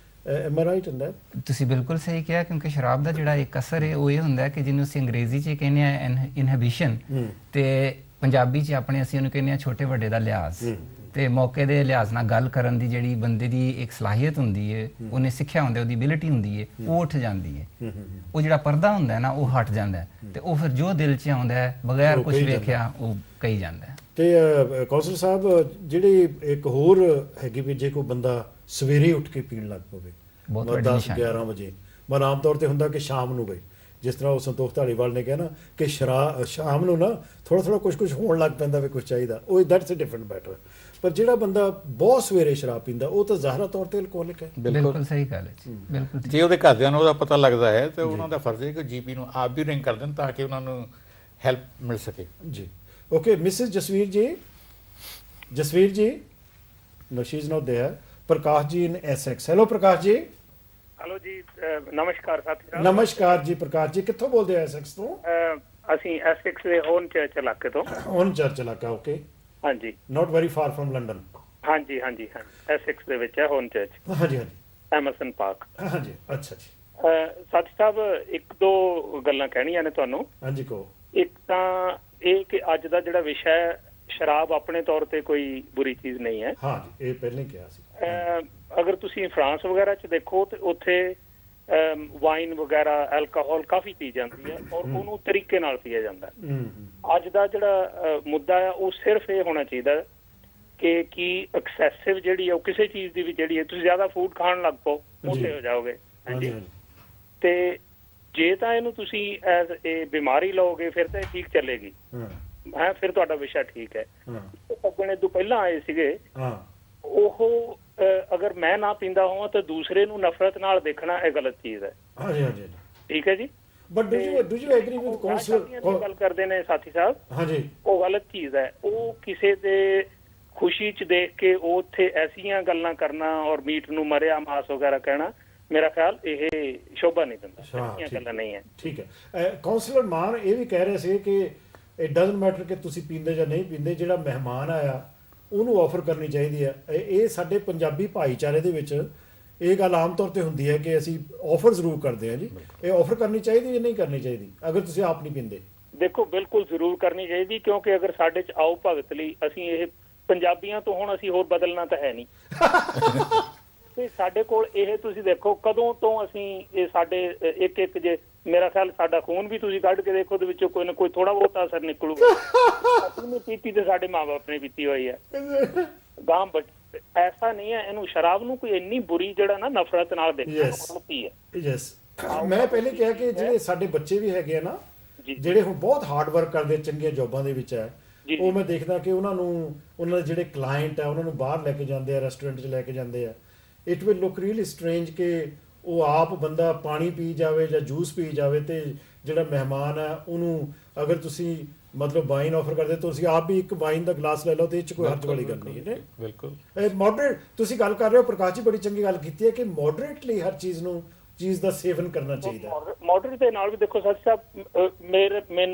M I right in that? ਤੁਸੀਂ ਬਿਲਕੁਲ ਸਹੀ ਕਿਹਾ, ਕਿਉਂਕਿ ਸ਼ਰਾਬ ਦਾ ਜਿਹੜਾ ਇੱਕ ਅਸਰ ਹੈ ਉਹ ਇਹ ਹੁੰਦਾ ਕਿ ਜਿਹਨੂੰ ਅਸੀਂ ਅੰਗਰੇਜ਼ੀ 'ਚ ਕਹਿੰਦੇ ਆ ਇਨਹਿਬਿਸ਼ਨ, ਤੇ ਪੰਜਾਬੀ 'ਚ ਆਪਣੇ ਅਸੀਂ ਉਹਨੂੰ ਕਹਿੰਦੇ ਆ ਛੋਟੇ ਵੱਡੇ ਦਾ ਲਿਹਾਜ਼। ਤੇ ਮੌਕੇ ਦੇ ਲਿਹਾਜ਼ ਨਾਲ ਗੱਲ ਕਰਨ ਦੀ ਜਿਹੜੀ ਬੰਦੇ ਦੀ ਇੱਕ ਸਲਾਹੀਅਤ ਹੁੰਦੀ ਹੈ, ਉਹਨੇ ਸਿੱਖਿਆ ਹੁੰਦਾ, ਉਹਦੀ ਐਬਿਲਿਟੀ ਹੁੰਦੀ ਹੈ, ਉਹ ਉੱਠ ਜਾਂਦੀ ਹੈ। ਉਹ ਜਿਹੜਾ ਪਰਦਾ ਹੁੰਦਾ ਹੈ ਨਾ ਉਹ ਹਟ ਜਾਂਦਾ ਹੈ, ਤੇ ਉਹ ਫਿਰ ਜੋ ਦਿਲ 'ਚ ਆਉਂਦਾ ਹੈ ਬਗੈਰ ਕੁਝ ਵੇਖਿਆ ਉਹ ਕਹੀ ਜਾਂਦਾ ਹੈ। ਤੇ ਕੌਂਸਲ ਸਾਹਿਬ, ਜਿਹੜੀ ਇੱਕ ਹੋਰ ਹੈਗੀ ਵੀ ਜੇ ਕੋਈ ਬੰਦਾ ਸਵੇਰੇ ਉੱਠ ਕੇ ਪੀਣ ਲੱਗ ਪਵੇ 10-11 ਵਜੇ, ਮਨ ਆਮ ਤੌਰ ਤੇ ਹੁੰਦਾ ਕਿ ਸ਼ਾਮ ਨੂੰ ਬਈ, ਜਿਸ ਤਰ੍ਹਾਂ ਉਹ ਸੰਤੋਖ ਧਾਲੀਵਾਲ ਨੇ ਕਿਹਾ ਨਾ ਕਿ ਸ਼ਾਮ ਨੂੰ ਨਾ ਥੋੜਾ ਕੁਝ ਹੋਣ ਲੱਗ ਪੈਂਦਾ ਵੀ ਕੁਝ ਚਾਹੀਦਾ, ਉਹ ਦੈਟਸ ਅ ਡਿਫਰੈਂਟ ਮੈਟਰ। ਪਰ ਜਿਹੜਾ ਬੰਦਾ ਬਹੁਤ ਸਵੇਰੇ ਸ਼ਰਾਬ ਪੀਂਦਾ ਉਹ ਤਾਂ ਜ਼ਾਹਰਾ ਤੌਰ ਤੇ ਅਲਕੋਹਲਿਕ ਹੈ। ਬਿਲਕੁਲ ਸਹੀ ਗੱਲ ਹੈ, ਬਿਲਕੁਲ। ਜੇ ਉਹਦੇ ਘਰਦਿਆਂ ਨੂੰ ਉਹਦਾ ਪਤਾ ਲੱਗਦਾ ਹੈ ਤੇ ਉਹਨਾਂ ਦਾ ਫਰਜ਼ ਹੈ ਕਿ ਜੀਪੀ ਨੂੰ ਆਪ ਵੀ ਰਿੰਗ ਕਰ ਦੇਣ ਤਾਂ ਕਿ ਉਹਨਾਂ ਨੂੰ ਹੈਲਪ ਮਿਲ ਸਕੇ ਜੀ। ਓਕੇ, ਮਿਸਿਸ ਜਸਵੀਰ ਜੀ, ਨੋ she is not there. Prakash ji in ਐਸੈਕਸ। Hello Prakash ji. Hello ਜੀ, ਨਮਸਕਾਰ ਸਾਥੀ ਸਾਹਿਬ। ਨਮਸਕਾਰ ਜੀ ਪ੍ਰਕਾਸ਼ ਜੀ, ਕਿੱਥੋਂ ਬੋਲਦੇ ਹੋ ਐਸੈਕਸ ਤੋਂ? ਅਸੀਂ ਐਸੈਕਸ ਦੇ ਹੋਨ ਚਰਚ ਇਲਾਕੇ ਤੋਂ। ਹੋਨ ਚਰਚ ਇਲਾਕਾ, ਓਕੇ। ਹਾਂਜੀ, not very far from London. ਹਾਂਜੀ ਹਾਂਜੀ ਹਾਂਜੀ, ਐਸੈਕਸ ਦੇ ਵਿੱਚ ਹੈ ਹੋਨ ਚਰਚ। ਹਾਂਜੀ ਹਾਂਜੀ, ਐਮਰਸਨ ਪਾਰਕ। ਹਾਂਜੀ, ਅੱਛਾ ਜੀ। ਸਾਥੀ ਸਾਹਿਬ, ਇੱਕ ਦੋ ਗੱਲਾਂ ਕਹਿਣੀਆਂ ਨੇ ਤੁਹਾਨੂੰ। ਹਾਂਜੀ ਕਹੋ। ਇੱਕ ਤਾਂ ਇਹ ਕਿ ਅੱਜ ਦਾ ਜਿਹੜਾ ਵਿਸ਼ਾ ਹੈ, ਸ਼ਰਾਬ ਆਪਣੇ ਤੌਰ ਤੇ ਕੋਈ ਬੁਰੀ ਚੀਜ਼ ਨਹੀਂ ਹੈ। ਹਾਂ ਜੀ, ਇਹ ਪਹਿਲਾਂ ਹੀ ਕਿਹਾ ਸੀ। ਅਗਰ ਤੁਸੀਂ ਫਰਾਂਸ ਵਗੈਰਾ 'ਚ ਦੇਖੋ ਤੇ ਉੱਥੇ ਵਾਈਨ ਵਗੈਰਾ, ਐਲਕੋਹਲ ਕਾਫੀ ਪੀ ਜਾਂਦੀ ਹੈ ਔਰ ਉਹਨੂੰ ਤਰੀਕੇ ਨਾਲ ਪੀਆ ਜਾਂਦਾ। ਅੱਜ ਦਾ ਜਿਹੜਾ ਮੁੱਦਾ ਹੈ ਉਹ ਸਿਰਫ ਇਹ ਹੋਣਾ ਚਾਹੀਦਾ ਕਿ ਕੀ ਐਕਸੈਸਿਵ ਜਿਹੜੀ ਹੈ ਉਹ ਕਿਸੇ ਚੀਜ਼ ਦੀ ਵੀ ਜਿਹੜੀ ਹੈ, ਤੁਸੀਂ ਜ਼ਿਆਦਾ ਫੂਡ ਖਾਣ ਲੱਗ ਪਓ ਮੋਟੇ ਹੋ ਜਾਓਗੇ। ਹਾਂਜੀ, ਤੇ ਜੇ ਤਾਂ ਇਹਨੂੰ ਤੁਸੀਂ ਐਜ਼ ਇਹ ਬਿਮਾਰੀ ਲਓਗੇ ਫਿਰ ਤਾਂ ਇਹ ਠੀਕ ਚੱਲੇਗੀ। ਹੈ, ਫਿਰ ਤੁਹਾਡਾ ਵਿਸ਼ਾ ਠੀਕ ਹੈ। ਅੱਗੇ ਤੋਂ ਪਹਿਲਾਂ ਆਏ ਸੀਗੇ, ਉਹ ਅਗਰ ਮੈਂ ਨਾ ਪੀਂਦਾ ਹੋਵਾਂ ਤਾਂ ਦੂਸਰੇ ਨੂੰ ਨਫ਼ਰਤ ਨਾਲ ਦੇਖਣਾ ਇਹ ਗਲਤ ਚੀਜ਼ ਹੈ। ਹਾਂਜੀ ਹਾਂਜੀ, ਠੀਕ ਹੈ ਜੀ। But do you agree with councillor ਗੱਲ ਕਰਦੇ ਨੇ ਸਾਥੀ ਸਾਹਿਬ? ਹਾਂਜੀ, ਉਹ ਗਲਤ ਚੀਜ਼ ਹੈ। ਉਹ ਕਿਸੇ ਦੇ ਖੁਸ਼ੀ 'ਚ ਦੇਖ ਕੇ ਉਹ ਉੱਥੇ ਐਸੀਆਂ ਗੱਲਾਂ ਕਰਨਾ ਔਰ ਮੀਟ ਨੂੰ ਮਰਿਆ ਮਾਸ ਵਗੈਰਾ ਕਹਿਣਾ, ਮੇਰਾ ਖਿਆਲ ਇਹ ਸ਼ੋਭਾ ਨਹੀਂ ਦਿੰਦਾ। ਐਸੀਆਂ ਗੱਲਾਂ ਨਹੀਂ ਹੈ। ਠੀਕ ਹੈ। ਕਾਉਂਸਲਰ ਮਾਨ ਇਹ ਵੀ ਕਹਿ ਰਹੇ ਸੀ ਕਿ ਇਟ ਡਜ਼ਨਟ ਮੈਟਰ ਕਿ ਤੁਸੀਂ ਪੀਂਦੇ ਜਾਂ ਨਹੀਂ ਪੀਂਦੇ, ਜਿਹੜਾ ਮਹਿਮਾਨ ਆਇਆ ਉਹਨੂੰ ਆਫਰ ਕਰਨੀ ਚਾਹੀਦੀ ਹੈ। ਇਹ ਸਾਡੇ ਪੰਜਾਬੀ ਭਾਈਚਾਰੇ ਦੇ ਵਿੱਚ ਇਹ ਗੱਲ ਆਮ ਤੌਰ ਤੇ ਹੁੰਦੀ ਹੈ ਕਿ ਅਸੀਂ ਆਫਰ ਜ਼ਰੂਰ ਕਰਦੇ ਹਾਂ ਜੀ। ਇਹ ਆਫਰ ਕਰਨੀ ਚਾਹੀਦੀ ਜਾਂ ਨਹੀਂ ਕਰਨੀ ਚਾਹੀਦੀ ਅਗਰ ਤੁਸੀਂ ਆਪ ਨਹੀਂ ਪੀਂਦੇ? ਦੇਖੋ, ਬਿਲਕੁਲ ਜ਼ਰੂਰ ਕਰਨੀ ਚਾਹੀਦੀ, ਕਿਉਂਕਿ ਅਗਰ ਸਾਡੇ 'ਚ ਆਓ ਭਗਤ ਲਈ ਅਸੀਂ ਇਹ ਪੰਜਾਬੀਆਂ ਤੋਂ ਹੁਣ ਅਸੀਂ ਹੋਰ ਬਦਲਣਾ ਤਾਂ ਹੈ ਨਹੀਂ। ਤੇ ਸਾਡੇ ਕੋਲ ਇਹ ਤੁਸੀਂ ਦੇਖੋ ਕਦੋਂ ਤੋਂ ਅਸੀਂ ਇਹ ਸਾਡੇ ਇੱਕ ਇੱਕ ਜੇ ਮੇਰਾ ਖਿਆਲ ਸਾਡਾ ਖੂਨ ਵੀ ਤੁਸੀਂ ਕੱਢ ਕੇ ਦੇਖੋ ਉਹਦੇ ਵਿੱਚੋਂ ਕੋਈ ਨਾ ਕੋਈ ਥੋੜਾ ਬਹੁਤਾ ਅਸਰ ਨਿਕਲੂਗਾ। ਅਸੀਂ ਪੀਤੀ ਤੇ ਸਾਡੇ ਮਾਂ ਬਾਪ ਨੇ ਪੀਤੀ ਹੋਈ ਹੈ ਗਾਂ, ਬਟ ਐਸਾ ਨਹੀਂ ਹੈ। ਇਹਨੂੰ ਸ਼ਰਾਬ ਨੂੰ ਕੋਈ ਇੰਨੀ ਬੁਰੀ ਜਿਹੜਾ ਨਾ ਨਫ਼ਰਤ ਨਾਲ ਦੇਖਣਾ ਗਲਤੀ ਹੈ। ਯੈਸ, ਮੈਂ ਪਹਿਲੇ ਕਿਹਾ ਕਿ ਜਿਹੜੇ ਸਾਡੇ ਬੱਚੇ ਵੀ ਹੈਗੇ ਆ ਨਾ, ਜਿਹੜੇ ਹੁਣ ਬਹੁਤ ਹਾਰਡ ਵਰਕ ਕਰਦੇ, ਚੰਗੀਆਂ ਜੌਬਾਂ ਦੇ ਵਿੱਚ ਹੈ, ਉਹ ਮੈਂ ਦੇਖਦਾ ਕਿ ਉਹਨਾਂ ਦੇ ਜਿਹੜੇ ਕਲਾਇੰਟ ਆ ਉਹਨਾਂ ਨੂੰ ਬਾਹਰ ਲੈ ਕੇ ਜਾਂਦੇ ਆ, ਰੈਸਟੋਰੈਂਟ 'ਚ ਲੈ ਕੇ ਜਾਂਦੇ ਆ। It will look really strange ਕਿ ਉਹ ਆਪ ਬੰਦਾ ਪਾਣੀ ਪੀ ਜਾਵੇ ਜਾਂ ਜੂਸ ਪੀ ਜਾਵੇ ਤੇ ਜਿਹੜਾ ਮਹਿਮਾਨ ਹੈ ਉਹਨੂੰ ਅਗਰ ਤੁਸੀਂ ਮਤਲਬ ਵਾਈਨ ਆਫਰ ਕਰਦੇ ਤੁਸੀਂ ਆਪ ਵੀ ਇੱਕ ਵਾਈਨ ਦਾ ਗਲਾਸ ਲੈ ਲਓ ਤੇ ਇਹ 'ਚ ਕੋਈ ਹਰਜ ਵਾਲੀ ਗੱਲ ਨਹੀਂ ਹੈ। ਬਿਲਕੁਲ ਮੋਡਰੇਟ ਤੁਸੀਂ ਗੱਲ ਕਰ ਰਹੇ ਹੋ ਪ੍ਰਕਾਸ਼ ਜੀ, ਬੜੀ ਚੰਗੀ ਗੱਲ ਕੀਤੀ ਹੈ ਕਿ ਮੋਡਰੇਟਲੀ ਹਰ ਚੀਜ਼ ਦਾ ਸੇਵਨ ਕਰਨਾ ਚਾਹੀਦਾ। ਮੋਡਰੇਟ ਦੇ ਨਾਲ ਵੀ ਦੇਖੋ ਸਾਥੀ ਸਾਹਿਬ,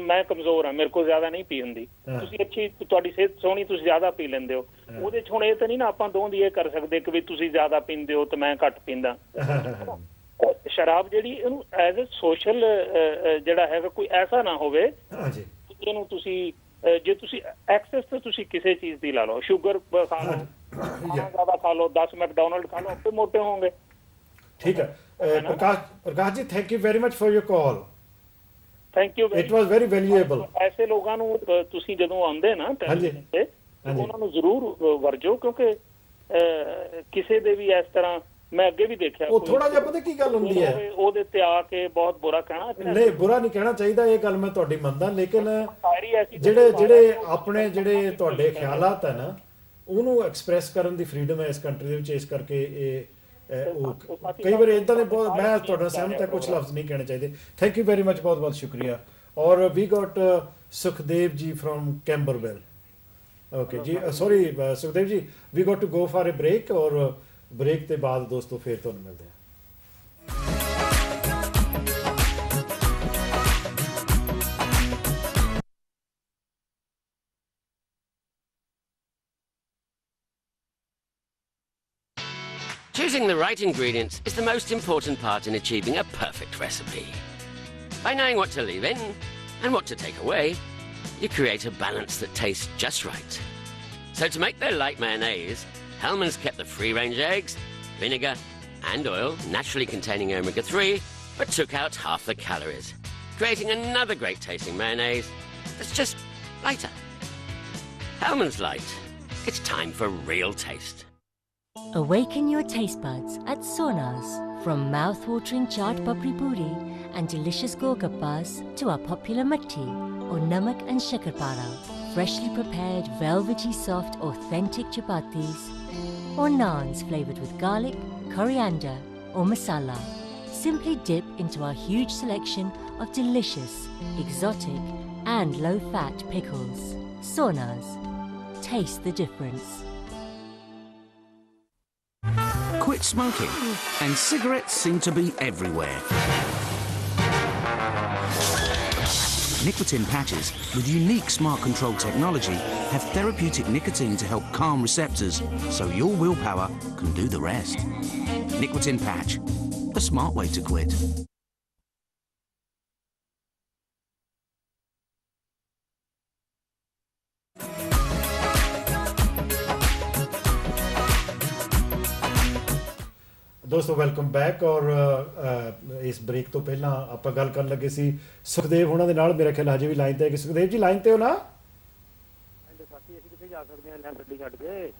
ਮੈਂ ਕਮਜ਼ੋਰ ਹਾਂ, ਮੇਰੇ ਕੋਲ ਜ਼ਿਆਦਾ ਨਹੀਂ ਪੀ ਹੁੰਦੀ। ਤੁਸੀਂ ਅੱਛੀ, ਤੁਹਾਡੀ ਸਿਹਤ ਸੋਹਣੀ, ਤੁਸੀਂ ਜ਼ਿਆਦਾ ਪੀ ਲੈਂਦੇ ਹੋ। ਉਹਦੇ 'ਚ ਹੁਣ ਇਹ ਤਾਂ ਨਹੀਂ ਨਾ ਆਪਾਂ ਦੋਵਾਂ ਦੀ ਇਹ ਕਰ ਸਕਦੇ ਕਿ ਵੀ ਤੁਸੀਂ ਜ਼ਿਆਦਾ ਪੀਂਦੇ ਹੋ ਤੇ ਮੈਂ ਘੱਟ ਪੀਂਦਾ। ਸ਼ਰਾਬ ਜਿਹੜੀ ਇਹਨੂੰ ਐਜ਼ ਅ ਸੋਸ਼ਲ ਜਿਹੜਾ ਹੈਗਾ ਕੋਈ ਐਸਾ ਨਾ ਹੋਵੇ ਇਹਨੂੰ ਤੁਸੀਂ ਜੇ ਤੁਸੀਂ ਐਕਸੈਸ ਤੇ ਤੁਸੀਂ ਕਿਸੇ ਚੀਜ਼ ਦੀ ਲਾ ਲਓ, ਸ਼ੂਗਰ ਖਾ ਲਓ, ਜ਼ਿਆਦਾ ਖਾ ਲਓ, 10 ਮੈਕਡੋਨਲਡ ਖਾ ਲਓ, ਆਪੇ ਮੋਟੇ ਹੋਵੋਗੇ। ਠੀਕ ਹੈ Prakash ji, thank you very much for your call. Thank you, it was very valuable. ਐਸੇ ਲੋਕਾਂ ਨੂੰ ਤੁਸੀਂ ਜਦੋਂ ਆਉਂਦੇ ਨਾ ਟੈਲੀਵਿਜ਼ਨ ਤੇ ਉਹਨਾਂ ਨੂੰ ਜ਼ਰੂਰ ਵਰਜੋ, ਕਿਉਂਕਿ ਕਿਸੇ ਦੇ ਵੀ ਇਸ ਤਰ੍ਹਾਂ ਮੈਂ ਅੱਗੇ ਵੀ ਦੇਖਿਆ ਉਹ ਥੋੜਾ ਜਿਹਾ ਪਤਾ ਕੀ ਗੱਲ ਹੁੰਦੀ ਹੈ, ਉਹਦੇ ਤੇ ਆ ਕੇ ਬਹੁਤ ਬੁਰਾ ਕਹਿਣਾ। ਨਹੀਂ, ਬੁਰਾ ਨਹੀਂ ਕਹਿਣਾ ਚਾਹੀਦਾ, ਇਹ ਗੱਲ ਮੈਂ ਤੁਹਾਡੀ ਮੰਨਦਾ, ਲੇਕਿਨ ਜਿਹੜੇ ਆਪਣੇ ਜਿਹੜੇ ਤੁਹਾਡੇ ਖਿਆਲਾਤ ਹੈ ਨਾ ਉਹਨੂੰ ਐਕਸਪ੍ਰੈਸ ਕਰਨ ਦੀ ਫਰੀडम ਹੈ ਇਸ ਕੰਟਰੀ ਦੇ ਵਿੱਚ। ਇਸ ਕਰਕੇ ਇਹ ਕਈ ਵਾਰ ਇਦਾਂ ਦੇ ਬਹੁਤ, ਮੈਂ ਤੁਹਾਡਾ ਸਹਿਮਤ ਹਾਂ, ਕੁਝ ਲਫ਼ਜ਼ ਨਹੀਂ ਕਹਿਣੇ ਚਾਹੀਦੇ। ਥੈਂਕ ਯੂ ਵੈਰੀ ਮਚ, ਬਹੁਤ ਬਹੁਤ ਸ਼ੁਕਰੀਆ। ਔਰ ਵੀ got Sukhdev ji from Camberwell. Okay ਜੀ, sorry Sukhdev ji, we got to go for a break ਔਰ ਬ੍ਰੇਕ ਦੇ ਬਾਅਦ ਦੋਸਤੋ ਫਿਰ ਤੁਹਾਨੂੰ ਮਿਲਦੇ ਹਾਂ। Choosing the right ingredients is the most important part in achieving a perfect recipe. By knowing what to leave in and what to take away, you create a balance that tastes just right. So to make their light mayonnaise, Hellmann's kept the free-range eggs, vinegar and oil naturally containing omega-3, but took out half the calories, creating another great tasting mayonnaise that's just lighter. Hellmann's Light. It's time for real taste. Awaken your taste buds at Sona's. From mouth-watering chaat papri puri and delicious golgappas to our popular matti or namak and shakarpara, freshly prepared velvety soft authentic chapatis or naans flavoured with garlic, coriander or masala. Simply dip into our huge selection of delicious, exotic and low-fat pickles. Sona's. Taste the difference. quit smoking, and cigarettes seem to be everywhere. Nicotine patches with unique smart control technology have therapeutic nicotine to help calm receptors, so your willpower can do the rest. Nicotine patch, a smart way to quit. ਦੋਸਤੋ welcome back. ਔਰ ਇਸ break ਤੋਂ ਪਹਿਲਾਂ ਆਪਾਂ ਗੱਲ ਕਰਨ ਲੱਗੇ ਸੀ ਸੁਖਦੇਵ ਉਹਨਾਂ ਦੇ ਨਾਲ, ਮੇਰਾ ਖਿਆਲ ਹਜੇ ਵੀ ਲਾਈਨ ਤੇ ਹੈ ਕਿ ਸੁਖਦੇਵ ਜੀ ਲਾਈਨ ਤੇ ਹੋ ਨਾ? ਸਾਥੀ ਅਸੀਂ ਕਿੱਥੇ ਜਾ ਸਕਦੇ ਹਾਂ ਇਹਨਾਂ ਗੱਡੀ ਛੱਡ ਕੇ?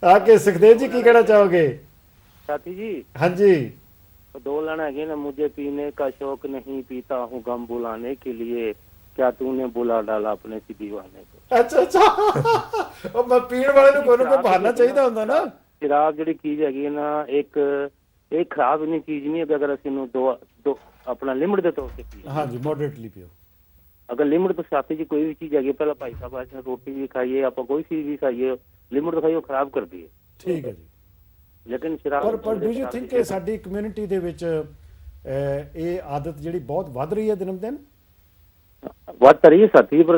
ਆ ਕੇ ਸੁਖਦੇਵ ਜੀ ਕੀ ਕਹਿਣਾ ਚਾਹੋਗੇ? साथी जी हाँ जी, 2 लाना है ना, मुझे पीने का शौक नहीं, पीता हूँ गम बुलाने के लिए, क्या तूने बुला डाला अपने सी दीवाने को। ਅੱਛਾ ਅੱਛਾ, ਉਹ ਮੈਂ ਪੀਣ ਵਾਲੇ ਨੂੰ ਕੋਈ ਨਾ ਕੋਈ ਬਹਾਨਾ ਚਾਹੀਦਾ ਹੁੰਦਾ ਨਾ। ਸ਼ਰਾਬ ਜਿਹੜੀ ਚੀਜ਼ ਹੈਗੀ ਹੈ ਨਾ, ਇੱਕ ਖਰਾਬ ਨਹੀਂ ਚੀਜ਼ ਨਹੀਂ ਹੈ ਅਗਰ ਅਸੀਂ ਨੂੰ ਦੋ ਆਪਣਾ ਲਿਮਟ ਦੇ ਤੌਰ ਤੇ ਪੀਏ। ਹਾਂਜੀ, ਮੋਡਰੇਟਲੀ ਪੀਓ। ਅਗਰ ਲਿਮਟ ਤੋਂ ਸਾਥੀ ਜੀ ਕੋਈ ਵੀ ਚੀਜ਼ ਹੈਗੀ, ਪਹਿਲਾਂ ਭਾਈ ਸਾਹਿਬ ਅੱਜ ਰੋਟੀ ਵੀ ਖਾਈਏ, ਆਪਾਂ ਕੋਈ ਚੀਜ਼ ਵੀ ਖਾਈਏ, ਲਿਮਟ ਤੋਂ ਖਾਈਏ, ਉਹ ਖਰਾਬ ਕਰਦੀ ਹੈ। ਠੀਕ ਹੈ ਜੀ। ਲੇਕਿਨ ਸ਼ਰਾਬ ਪਰ ਡੂ ਯੂ ਥਿੰਕ ਕਿ ਸਾਡੀ ਕਮਿਊਨਿਟੀ ਦੇ ਵਿੱਚ ਇਹ ਆਦਤ ਜਿਹੜੀ ਬਹੁਤ ਵੱਧ ਰਹੀ ਹੈ ਦਿਨੋਂ ਦਿਨ? ਵੱਧ ਤਾਂ ਰਹੀ ਹੈ ਸਾਥੀ, ਪਰ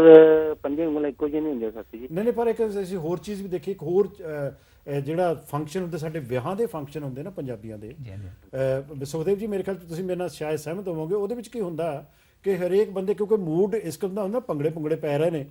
ਪੰਜੇ ਉਂਗਲਾਂ ਇੱਕੋ ਜਿਹੇ ਨਹੀਂ ਹੁੰਦੇ ਸਾਥੀ ਜੀ। ਨਹੀਂ, ਪਰ ਇੱਕ ਅਸੀਂ ਹੋਰ ਚੀਜ਼ ਵੀ ਦੇਖੀ, ਇੱਕ ਹੋਰ ਜਿਹੜਾ ਫੰਕਸ਼ਨ ਹੁੰਦੇ ਸਾਡੇ ਵਿਆਹਾਂ ਦੇ ਫੰਕਸ਼ਨ ਹੁੰਦੇ ਨਾ ਪੰਜਾਬੀਆਂ ਦੇ, ਸੁਖਦੇਵ ਜੀ ਮੇਰੇ ਖਿਆਲ ਤੁਸੀਂ ਮੇਰੇ ਨਾਲ ਸ਼ਾਇਦ ਸਹਿਮਤ ਹੋਵੋਗੇ, ਉਹਦੇ ਵਿੱਚ ਕੀ ਹੁੰਦਾ ਕਿ ਹਰੇਕ ਬੰਦੇ ਕਿਉਂਕਿ ਮੂਡ ਇਸ ਕਿਸਮ ਦਾ ਹੁੰਦਾ, ਭੰਗੜੇ ਪੈ ਰਹੇ ਨੇ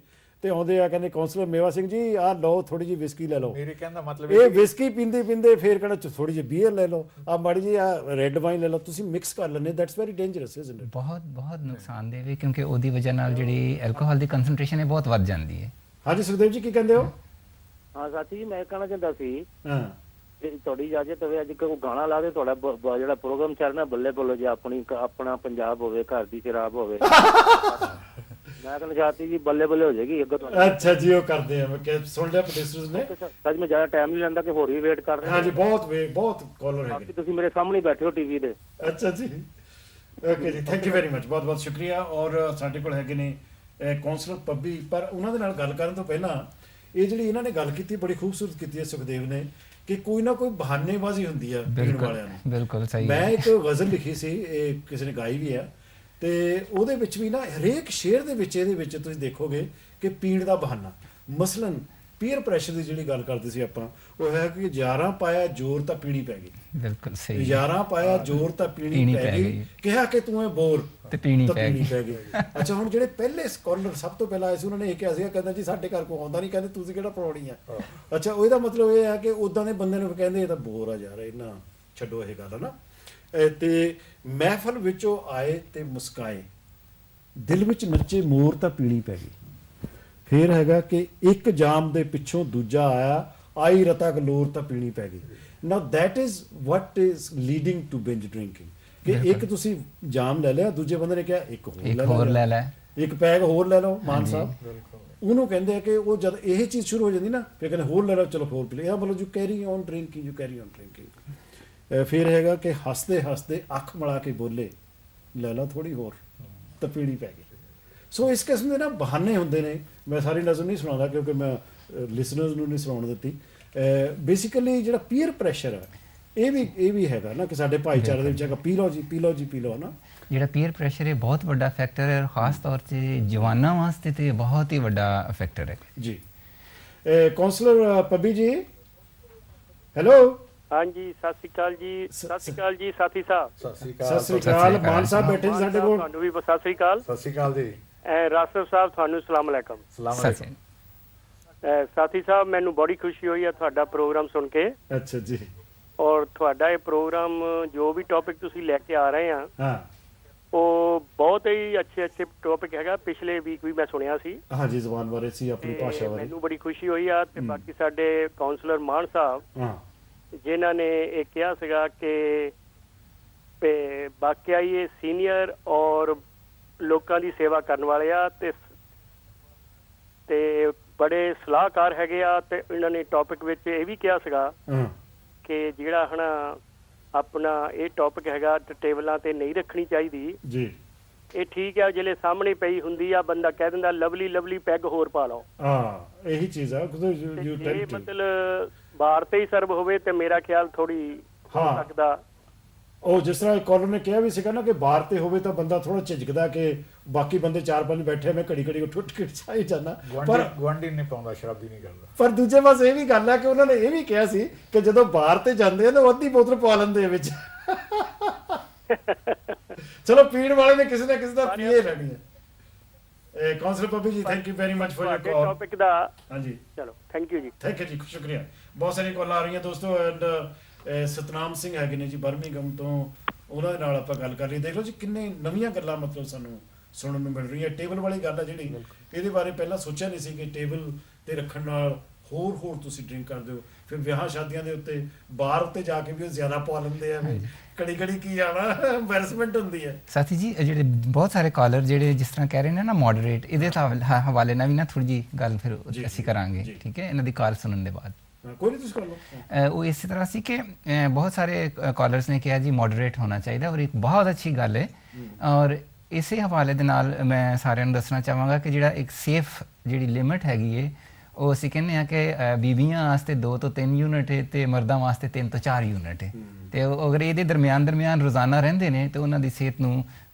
ਤੇ ਆਉਂਦੇ ਆ ਕਹਿੰਦੇ ਕੌਂਸਲਰ ਮੇਵਾ ਸਿੰਘ ਜੀ ਆਹ ਲਓ ਥੋੜੀ ਜਿਹੀ ਵਿਸਕੀ ਲੈ ਲਓ। ਮੇਰੇ ਕਹਿਣ ਦਾ ਮਤਲਬ ਇਹ ਵਿਸਕੀ ਪੀਂਦੇ ਫੇਰ ਕਹਿੰਦਾ ਥੋੜੀ ਜਿਹੀ ਬੀਅਰ ਲੈ ਲਓ, ਆ ਮਾੜੀ ਜੀ ਆ ਰੈੱਡ ਵਾਈਨ ਲੈ ਲਓ, ਤੁਸੀਂ ਮਿਕਸ ਕਰ ਲੈਂਦੇ। That's very dangerous isn't it? ਬਹੁਤ ਨੁਕਸਾਨਦੇਹ ਵੀ, ਕਿਉਂਕਿ ਉਹਦੀ ਵਜ੍ਹਾ ਨਾਲ ਜਿਹੜੀ ਐਲਕੋਹਲ ਦੀ ਕਨਸੈਂਟ੍ਰੇਸ਼ਨ ਹੈ ਬਹੁਤ ਵੱਧ ਜਾਂਦੀ ਹੈ। ਹਾਂਜੀ ਸੁਖਦੇਵ ਜੀ ਕੀ ਕਹਿੰਦੇ ਹੋ? ਹਾਂ ਸਾਥੀ ਜੀ, ਮੈਂ ਕਹਿਣਾ ਚਾਹੁੰਦਾ ਸੀ ਹਾਂ ਜੇ ਤੁਹਾਡੀ ਇਜਾਜ਼ਤ ਹੋਵੇ ਅੱਜ ਕੋਈ ਗਾਣਾ ਲਾ ਦੇ, ਤੁਹਾਡਾ ਜਿਹੜਾ ਪ੍ਰੋਗਰਾਮ ਚੱਲਣਾ ਬੱਲੇ ਬੱਲੇ ਜੇ ਆਪਣਾ ਪੰਜਾਬ ਹੋਵੇ, ਘਰ ਦੀ ਸ਼ਰਾਬ ਹੋਵੇ, ਮੈਂ ਕਹਿੰਦਾ ਸਾਥੀ ਜੀ ਬੱਲੇ ਬੱਲੇ ਹੋ ਜਾਏਗੀ ਅੱਗੇ ਤੋਂ। ਅੱਛਾ ਜੀ, ਉਹ ਕਰਦੇ ਆ, ਮੈਂ ਸੁਣ ਲਿਆ ਪ੍ਰੋਡਿਊਸਰਸ ਨੇ। ਸੱਚ ਮੈਂ ਜ਼ਿਆਦਾ ਟਾਈਮ ਨਹੀਂ ਲੈਂਦਾ ਕਿ ਹੋਰ ਵੀ ਵੇਟ ਕਰ ਰਹੇ। ਹਾਂਜੀ, ਬਹੁਤ ਕਾਲਰ ਹੈਗੇ, ਤੁਸੀਂ ਮੇਰੇ ਸਾਹਮਣੇ ਬੈਠੇ ਹੋ ਟੀਵੀ ਦੇ। ਅੱਛਾ ਜੀ, ਓਕੇ ਜੀ, ਥੈਂਕ ਯੂ ਵੈਰੀ ਮਚ, ਬਹੁਤ ਸ਼ੁਕਰੀਆ। ਔਰ ਸਾਡੇ ਕੋਲ ਹੈਗੇ ਨੇ ਕੌਂਸਲਰ ਪੱਬੀ, ਪਰ ਉਹਨਾਂ ਦੇ ਨਾਲ ਗੱਲ ਕਰਨ ਤੋਂ ਪਹਿਲਾਂ ਇਹ ਜਿਹੜੀ ਇਹਨਾਂ ਨੇ ਗੱਲ ਕੀਤੀ ਬੜੀ ਖੂਬਸੂਰਤ ਕੀਤੀ ਹੈ ਸੁਖਦੇਵ ਨੇ, ਕਿ ਕੋਈ ਨਾ ਕੋਈ ਬਹਾਨੇਬਾਜ਼ੀ ਹੁੰਦੀ ਆ ਪੀਣ ਵਾਲਿਆਂ ਨੂੰ। ਬਿਲਕੁਲ ਸਹੀ। ਮੈਂ ਇੱਕ ਗਜ਼ਲ ਲਿਖੀ ਸੀ, ਇਹ ਕਿਸੇ ਨੇ ਗਾਈ ਵੀ ਆ, ਤੇ ਉਹਦੇ ਵਿੱਚ ਵੀ ਨਾ ਹਰੇਕ ਸ਼ੇਰ ਦੇ ਵਿੱਚ ਇਹਦੇ ਵਿੱਚ ਤੁਸੀਂ ਦੇਖੋਗੇ ਕਿ ਪੀਣ ਦਾ ਬਹਾਨਾ, ਮਸਲਨ ਪੀਅਰ ਪ੍ਰੈਸ਼ਰ ਦੀ ਜਿਹੜੀ ਗੱਲ ਕਰਦੇ ਸੀ ਆਪਾਂ, ਉਹ ਹੈ ਕਿ ਯਾਰਾਂ ਪਾਇਆ ਜ਼ੋਰ ਤਾਂ ਪੀਣੀ ਪੈ ਗਈ। ਬਿਲਕੁਲ ਸਹੀ। ਯਾਰਾਂ ਪਾਇਆ ਜ਼ੋਰ ਤਾਂ ਪੀਣੀ ਪੈ ਗਈ, ਕਿਹਾ ਕਿ ਤੂੰ ਇਹ ਬੋਰ ਤੇ ਪੀਣੀ ਪੈ ਗਈ। ਅੱਛਾ, ਹੁਣ ਜਿਹੜੇ ਪਹਿਲੇ ਸਕਾਲਰ ਸਭ ਤੋਂ ਪਹਿਲਾਂ ਆਏ ਸੀ, ਉਹਨਾਂ ਨੇ ਇਹ ਕਿਹਾ ਸੀਗਾ, ਕਹਿੰਦਾ ਜੀ ਸਾਡੇ ਘਰ ਕੋਈ ਆਉਂਦਾ ਨਹੀਂ, ਕਹਿੰਦੇ ਤੁਸੀਂ ਕਿਹੜਾ ਪੜਾਉਣੀ ਆ। ਅੱਛਾ, ਉਹਦਾ ਮਤਲਬ ਇਹ ਹੈ ਕਿ ਉਦਾਂ ਦੇ ਬੰਦੇ ਨੂੰ ਕਹਿੰਦੇ ਇਹ ਤਾਂ ਬੋਰ ਆ ਯਾਰ, ਇਹਨਾਂ ਛੱਡੋ ਇਹ ਗੱਲ ਨਾ। ਤੇ ਮਹਿਫਲ ਵਿੱਚੋਂ ਆਏ ਤੇ ਮੁਸਕਾਏ, ਦਿਲ ਵਿੱਚ ਨੱਚੇ ਮੋਰ ਤਾਂ ਪੀਣੀ ਪੈ ਗਈ। ਫਿਰ ਹੈਗਾ ਕਿ ਇੱਕ ਜਾਮ ਦੇ ਪਿੱਛੋਂ ਦੂਜਾ ਆਇਆ, ਆਈ ਰਤਾ ਗਲੋਰ ਤਾਂ ਪੀਣੀ ਪੈ ਗਈ। Now that is what is leading to binge drinking, ਕਿ ਇੱਕ ਤੁਸੀਂ ਜਾਮ ਲੈ ਲਿਆ, ਦੂਜੇ ਬੰਦੇ ਨੇ ਕਿਹਾ ਇੱਕ ਹੋਰ ਲੈ ਲੈ, ਇੱਕ ਪੈਗ ਹੋਰ ਲੈ ਲਓ ਮਾਨ ਸਾਹਿਬ। ਉਹਨੂੰ ਕਹਿੰਦੇ ਆ ਕਿ ਉਹ ਜਦ ਇਹ ਚੀਜ਼ ਸ਼ੁਰੂ ਹੋ ਜਾਂਦੀ ਨਾ, ਫਿਰ ਕਹਿੰਦੇ ਹੋਰ ਲੈ ਲਓ, ਚਲੋ ਹੋਰ ਪੀ ਲਓ। ਇਹਦਾ ਮਤਲਬ ਯੂ ਕੈਰੀ ਔਨ ਡਰਿੰਕਿੰਗ। ਫਿਰ ਹੈਗਾ ਕਿ ਹੱਸਦੇ ਅੱਖ ਮਿਲਾ ਕੇ ਬੋਲੇ, ਲੈ ਲਾ ਥੋੜੀ ਹੋਰ ਤਾਂ ਪੀਣੀ ਪੈ ਗਈ। ਸੋ ਇਸ ਕਿਸਮ ਦੇ ਨਾ ਬਹਾਨੇ ਹੁੰਦੇ ਨੇ। ਮੈਂ ਸਾਰੀ ਨਜ਼ਮ ਨਹੀਂ ਸੁਣਾਉਂਦਾ ਕਿਉਂਕਿ ਮੈਂ ਲਿਸਨਰਸ ਨੂੰ ਨਹੀਂ ਸੁਣਾਉਣ ਦਿੱਤੀ। ਬੇਸਿਕਲੀ ਜਿਹੜਾ ਪੀਅਰ ਪ੍ਰੈਸ਼ਰ ਹੈ ਇਹ ਵੀ ਹੈਗਾ ਨਾ, ਕਿ ਸਾਡੇ ਭਾਈਚਾਰੇ ਦੇ ਵਿੱਚ ਹੈਗਾ, ਪੀ ਲਓ ਨਾ। ਜਿਹੜਾ ਪੀਅਰ ਪ੍ਰੈਸ਼ਰ ਹੈ ਬਹੁਤ ਵੱਡਾ ਫੈਕਟਰ ਹੈ, ਖਾਸ ਤੌਰ 'ਤੇ ਜਵਾਨਾਂ ਵਾਸਤੇ ਤੇ ਬਹੁਤ ਹੀ ਵੱਡਾ ਫੈਕਟਰ ਹੈ ਜੀ। ਕੌਂਸਲਰ ਪੱਬੀ ਜੀ, ਹੈਲੋ। ਹਾਂਜੀ, ਸਤਿ ਸ਼੍ਰੀ ਅਕਾਲ ਜੀ। ਸਤਿ ਸ਼੍ਰੀ ਅਕਾਲ ਜੀ ਸਾਥੀ ਸਾਹਿਬ। ਸਤਿ ਸ਼੍ਰੀ ਅਕਾਲ। ਮਾਨ ਸਾਹਿਬ ਬੈਠੇ ਜੀ ਸਾਡੇ ਕੋਲ। ਤੁਹਾਨੂੰ ਵੀ ਸਤਿ ਸ਼੍ਰੀ ਅਕਾਲ। ਸਤਿ ਸ਼੍ਰੀ ਅਕਾਲ ਜੀ। ਰਾਸਫ ਸਾਹਿਬ ਤੁਹਾਨੂੰ ਸਲਾਮ ਅਲੈਕਮ। ਸਾਥੀ ਸਾਹਿਬ, ਮੈਨੂੰ ਬੜੀ ਖੁਸ਼ੀ ਹੋਈ ਹੈ ਤੁਹਾਡਾ ਪ੍ਰੋਗਰਾਮ ਸੁਣ ਕੇ। ਅੱਛਾ ਜੀ। ਔਰ ਤੁਹਾਡਾ ਇਹ ਪ੍ਰੋਗਰਾਮ ਜੋ ਵੀ ਟੌਪਿਕ ਤੁਸੀਂ ਲੈ ਕੇ ਆ ਰਹੇ ਆ, ਉਹ ਬਹੁਤ ਹੀ ਅੱਛੇ ਟੌਪਿਕ ਹੈਗਾ। ਪਿਛਲੇ ਵੀਕ ਵੀ ਮੈਂ ਸੁਣਿਆ ਸੀ। ਹਾਂਜੀ, ਜ਼ਬਾਨ ਬਾਰੇ ਸੀ, ਆਪਣੀ ਭਾਸ਼ਾ ਬਾਰੇ। ਮੈਨੂੰ ਬੜੀ ਖੁਸ਼ੀ ਹੋਈ ਆ। ਤੇ ਬਾਕੀ ਸਾਡੇ ਕਾਉਂਸਲਰ ਮਾਨ ਸਾਹਿਬ ਜਿਨ੍ਹਾਂ ਨੇ ਇਹ ਕਿਹਾ ਸੀਗਾ ਕਿ ਵਾਕਿਆ ਇਹ ਸੀਨੀਅਰ ਔਰ ਲੋਕਾਂ ਦੀ ਸੇਵਾ ਕਰਨ ਵਾਲੇ ਆ ਤੇ ਬੜੇ ਸਲਾਹਕਾਰ ਹੈਗੇ ਆ। ਤੇ ਇਹਨਾਂ ਨੇ ਟੌਪਿਕ ਵਿੱਚ ਇਹ ਵੀ ਕਿਹਾ ਸੀਗਾ ਕਿ ਜਿਹੜਾ ਹੁਣ ਆਪਣਾ ਇਹ ਟੌਪਿਕ ਹੈਗਾ ਟੇਬਲਾਂ ਤੇ ਨਹੀਂ ਰੱਖਣੀ ਚਾਹੀਦੀ ਜੀ। ਇਹ ਠੀਕ ਹੈ, ਜਿਹੜੇ ਸਾਹਮਣੇ ਪਈ ਹੁੰਦੀ ਆ ਬੰਦਾ ਕਹਿ ਦਿੰਦਾ ਲਵਲੀ ਪੈਗ ਹੋਰ ਪਾ ਲਓ। ਇਹੀ ਚੀਜ਼ ਆ। ਇਹ ਮਤਲਬ ਬਾਰ ਤੇ ਹੀ ਸਰਵ ਹੋਵੇ ਤੇ ਮੇਰਾ ਖਿਆਲ ਥੋੜੀ ਹੋ ਸਕਦਾ। ਉਹ ਜਿਸ ਤਰ੍ਹਾਂ ਕਾਲਰ ਨੇ ਕਿਹਾ ਵੀ ਸੀਗਾ ਨਾ ਕਿ ਬਾਹਰ ਤੇ ਹੋਵੇ ਤਾਂ ਬੰਦਾ ਥੋੜਾ ਝਿਜਕਦਾ ਕਿ ਬਾਕੀ ਬੰਦੇ 4-5 ਬੈਠੇ ਮੈਂ ਘੜੀ ਉੱਠ ਕੇ ਚਾਹੀ ਜਾਣਾ, ਪਰ ਗਵਾਂਢੀ ਨਹੀਂ ਪਾਉਂਦਾ, ਸ਼ਰਾਬੀ ਨਹੀਂ ਕਰਦਾ। ਪਰ ਦੂਜੇ ਪਾਸੇ ਇਹ ਵੀ ਗੱਲ ਹੈ ਕਿ ਉਹਨਾਂ ਨੇ ਇਹ ਵੀ ਕਿਹਾ ਸੀ ਕਿ ਜਦੋਂ ਬਾਹਰ ਤੇ ਜਾਂਦੇ ਆ ਤਾਂ ਉਹ ਅੱਧੀ ਬੋਤਲ ਪਾ ਲੈਂਦੇ ਆ ਵਿੱਚ। ਚਲੋ ਪੀਣ ਵਾਲੇ ਨੇ ਕਿਸੇ ਨਾ ਕਿਸੇ ਦਾ ਪੀਏ ਲੈਣੀ ਹੈ। Councillor Pappi ji, thank you very much for your call. Topic ਦਾ ਹਾਂਜੀ, ਚਲੋ ਥੈਂਕ ਯੂ ਜੀ। ਥੈਂਕ ਯੂ ਜੀ, ਸ਼ੁਕਰੀਆ। ਬਹੁਤ ਸਾਰੀਆਂ ਕਾਲਾਂ ਆ ਰਹੀਆਂ ਦੋਸਤੋ, ਐਂਡ ਸਤਨਾਮ ਸਿੰਘ ਹੈਗੇ ਨੇ ਜੀ ਬਰਮਿੰਘਮ ਤੋਂ, ਉਹਨਾਂ ਦੇ ਨਾਲ ਆਪਾਂ ਗੱਲ ਕਰ ਰਹੀ। ਦੇਖ ਲਓ ਜੀ ਕਿੰਨੇ ਨਵੀਆਂ ਗੱਲਾਂ ਮਤਲਬ ਸਾਨੂੰ ਸੁਣਨ ਨੂੰ ਮਿਲ ਰਹੀਆਂ। ਟੇਬਲ ਵਾਲੀ ਗੱਲ ਹੈ ਜਿਹੜੀ, ਇਹਦੇ ਬਾਰੇ ਪਹਿਲਾਂ ਸੋਚਿਆ ਨਹੀਂ ਸੀ ਕਿ ਟੇਬਲ ਤੇ ਰੱਖਣ ਨਾਲ ਹੋਰ ਤੁਸੀਂ ਡਰਿੰਕ ਕਰਦੇ ਹੋ। ਫਿਰ ਵਿਆਹ ਸ਼ਾਦੀਆਂ ਦੇ ਉੱਤੇ ਬਾਹਰ ਉੱਤੇ ਜਾ ਕੇ ਵੀ ਉਹ ਜ਼ਿਆਦਾ ਪਾ ਲੈਂਦੇ ਆ, ਘੜੀ ਕੀ ਆਣਾ ਐਮਬੈਰਸਮੈਂਟ ਹੁੰਦੀ ਹੈ। ਸਾਥੀ ਜੀ ਜਿਹੜੇ ਬਹੁਤ ਸਾਰੇ ਕਾਲਰ ਜਿਹੜੇ ਜਿਸ ਤਰ੍ਹਾਂ ਕਹਿ ਰਹੇ ਨੇ ਨਾ ਮੋਡਰੇਟ, ਇਹਦੇ ਹਵਾਲੇ ਨਾਲ ਵੀ ਨਾ ਥੋੜੀ ਜੀ ਗੱਲ ਫਿਰ ਅਸੀਂ ਕਰਾਂਗੇ, ਠੀਕ ਹੈ, ਇਹਨਾਂ ਦੀ ਕਾਲ ਸੁਣਨ ਦੇ ਬਾਅਦ। ਕੋਈ ਨਹੀਂ, ਤੁਸੀਂ ਕਰ ਲਓ। ਉਹ ਇਸੇ ਤਰ੍ਹਾਂ ਸੀ ਕਿ ਬਹੁਤ ਸਾਰੇ ਕਾਲਰਸ ਨੇ ਕਿਹਾ ਜੀ ਮੋਡਰੇਟ ਹੋਣਾ ਚਾਹੀਦਾ, ਔਰ ਇੱਕ ਬਹੁਤ ਅੱਛੀ ਗੱਲ ਹੈ। ਔਰ ਇਸੇ ਹਵਾਲੇ ਦੇ ਨਾਲ ਮੈਂ ਸਾਰਿਆਂ ਨੂੰ ਦੱਸਣਾ ਚਾਹਾਂਗਾ ਕਿ ਜਿਹੜਾ ਇੱਕ ਸੇਫ ਜਿਹੜੀ ਲਿਮਿਟ ਹੈਗੀ ਹੈ, ਉਹ ਅਸੀਂ ਕਹਿੰਦੇ ਹਾਂ ਕਿ ਬੀਬੀਆਂ ਵਾਸਤੇ 2 ਤੋਂ 3 ਯੂਨਿਟ ਹੈ ਤੇ ਮਰਦਾਂ ਵਾਸਤੇ 3 ਤੋਂ 4 ਯੂਨਿਟ ਹੈ। ਤੇ ਅਗਰ ਇਹਦੇ ਦਰਮਿਆਨ ਰੋਜ਼ਾਨਾ ਰਹਿੰਦੇ ਨੇ ਤੇ ਉਹਨਾਂ ਦੀ ਸਿਹਤ ਨੂੰ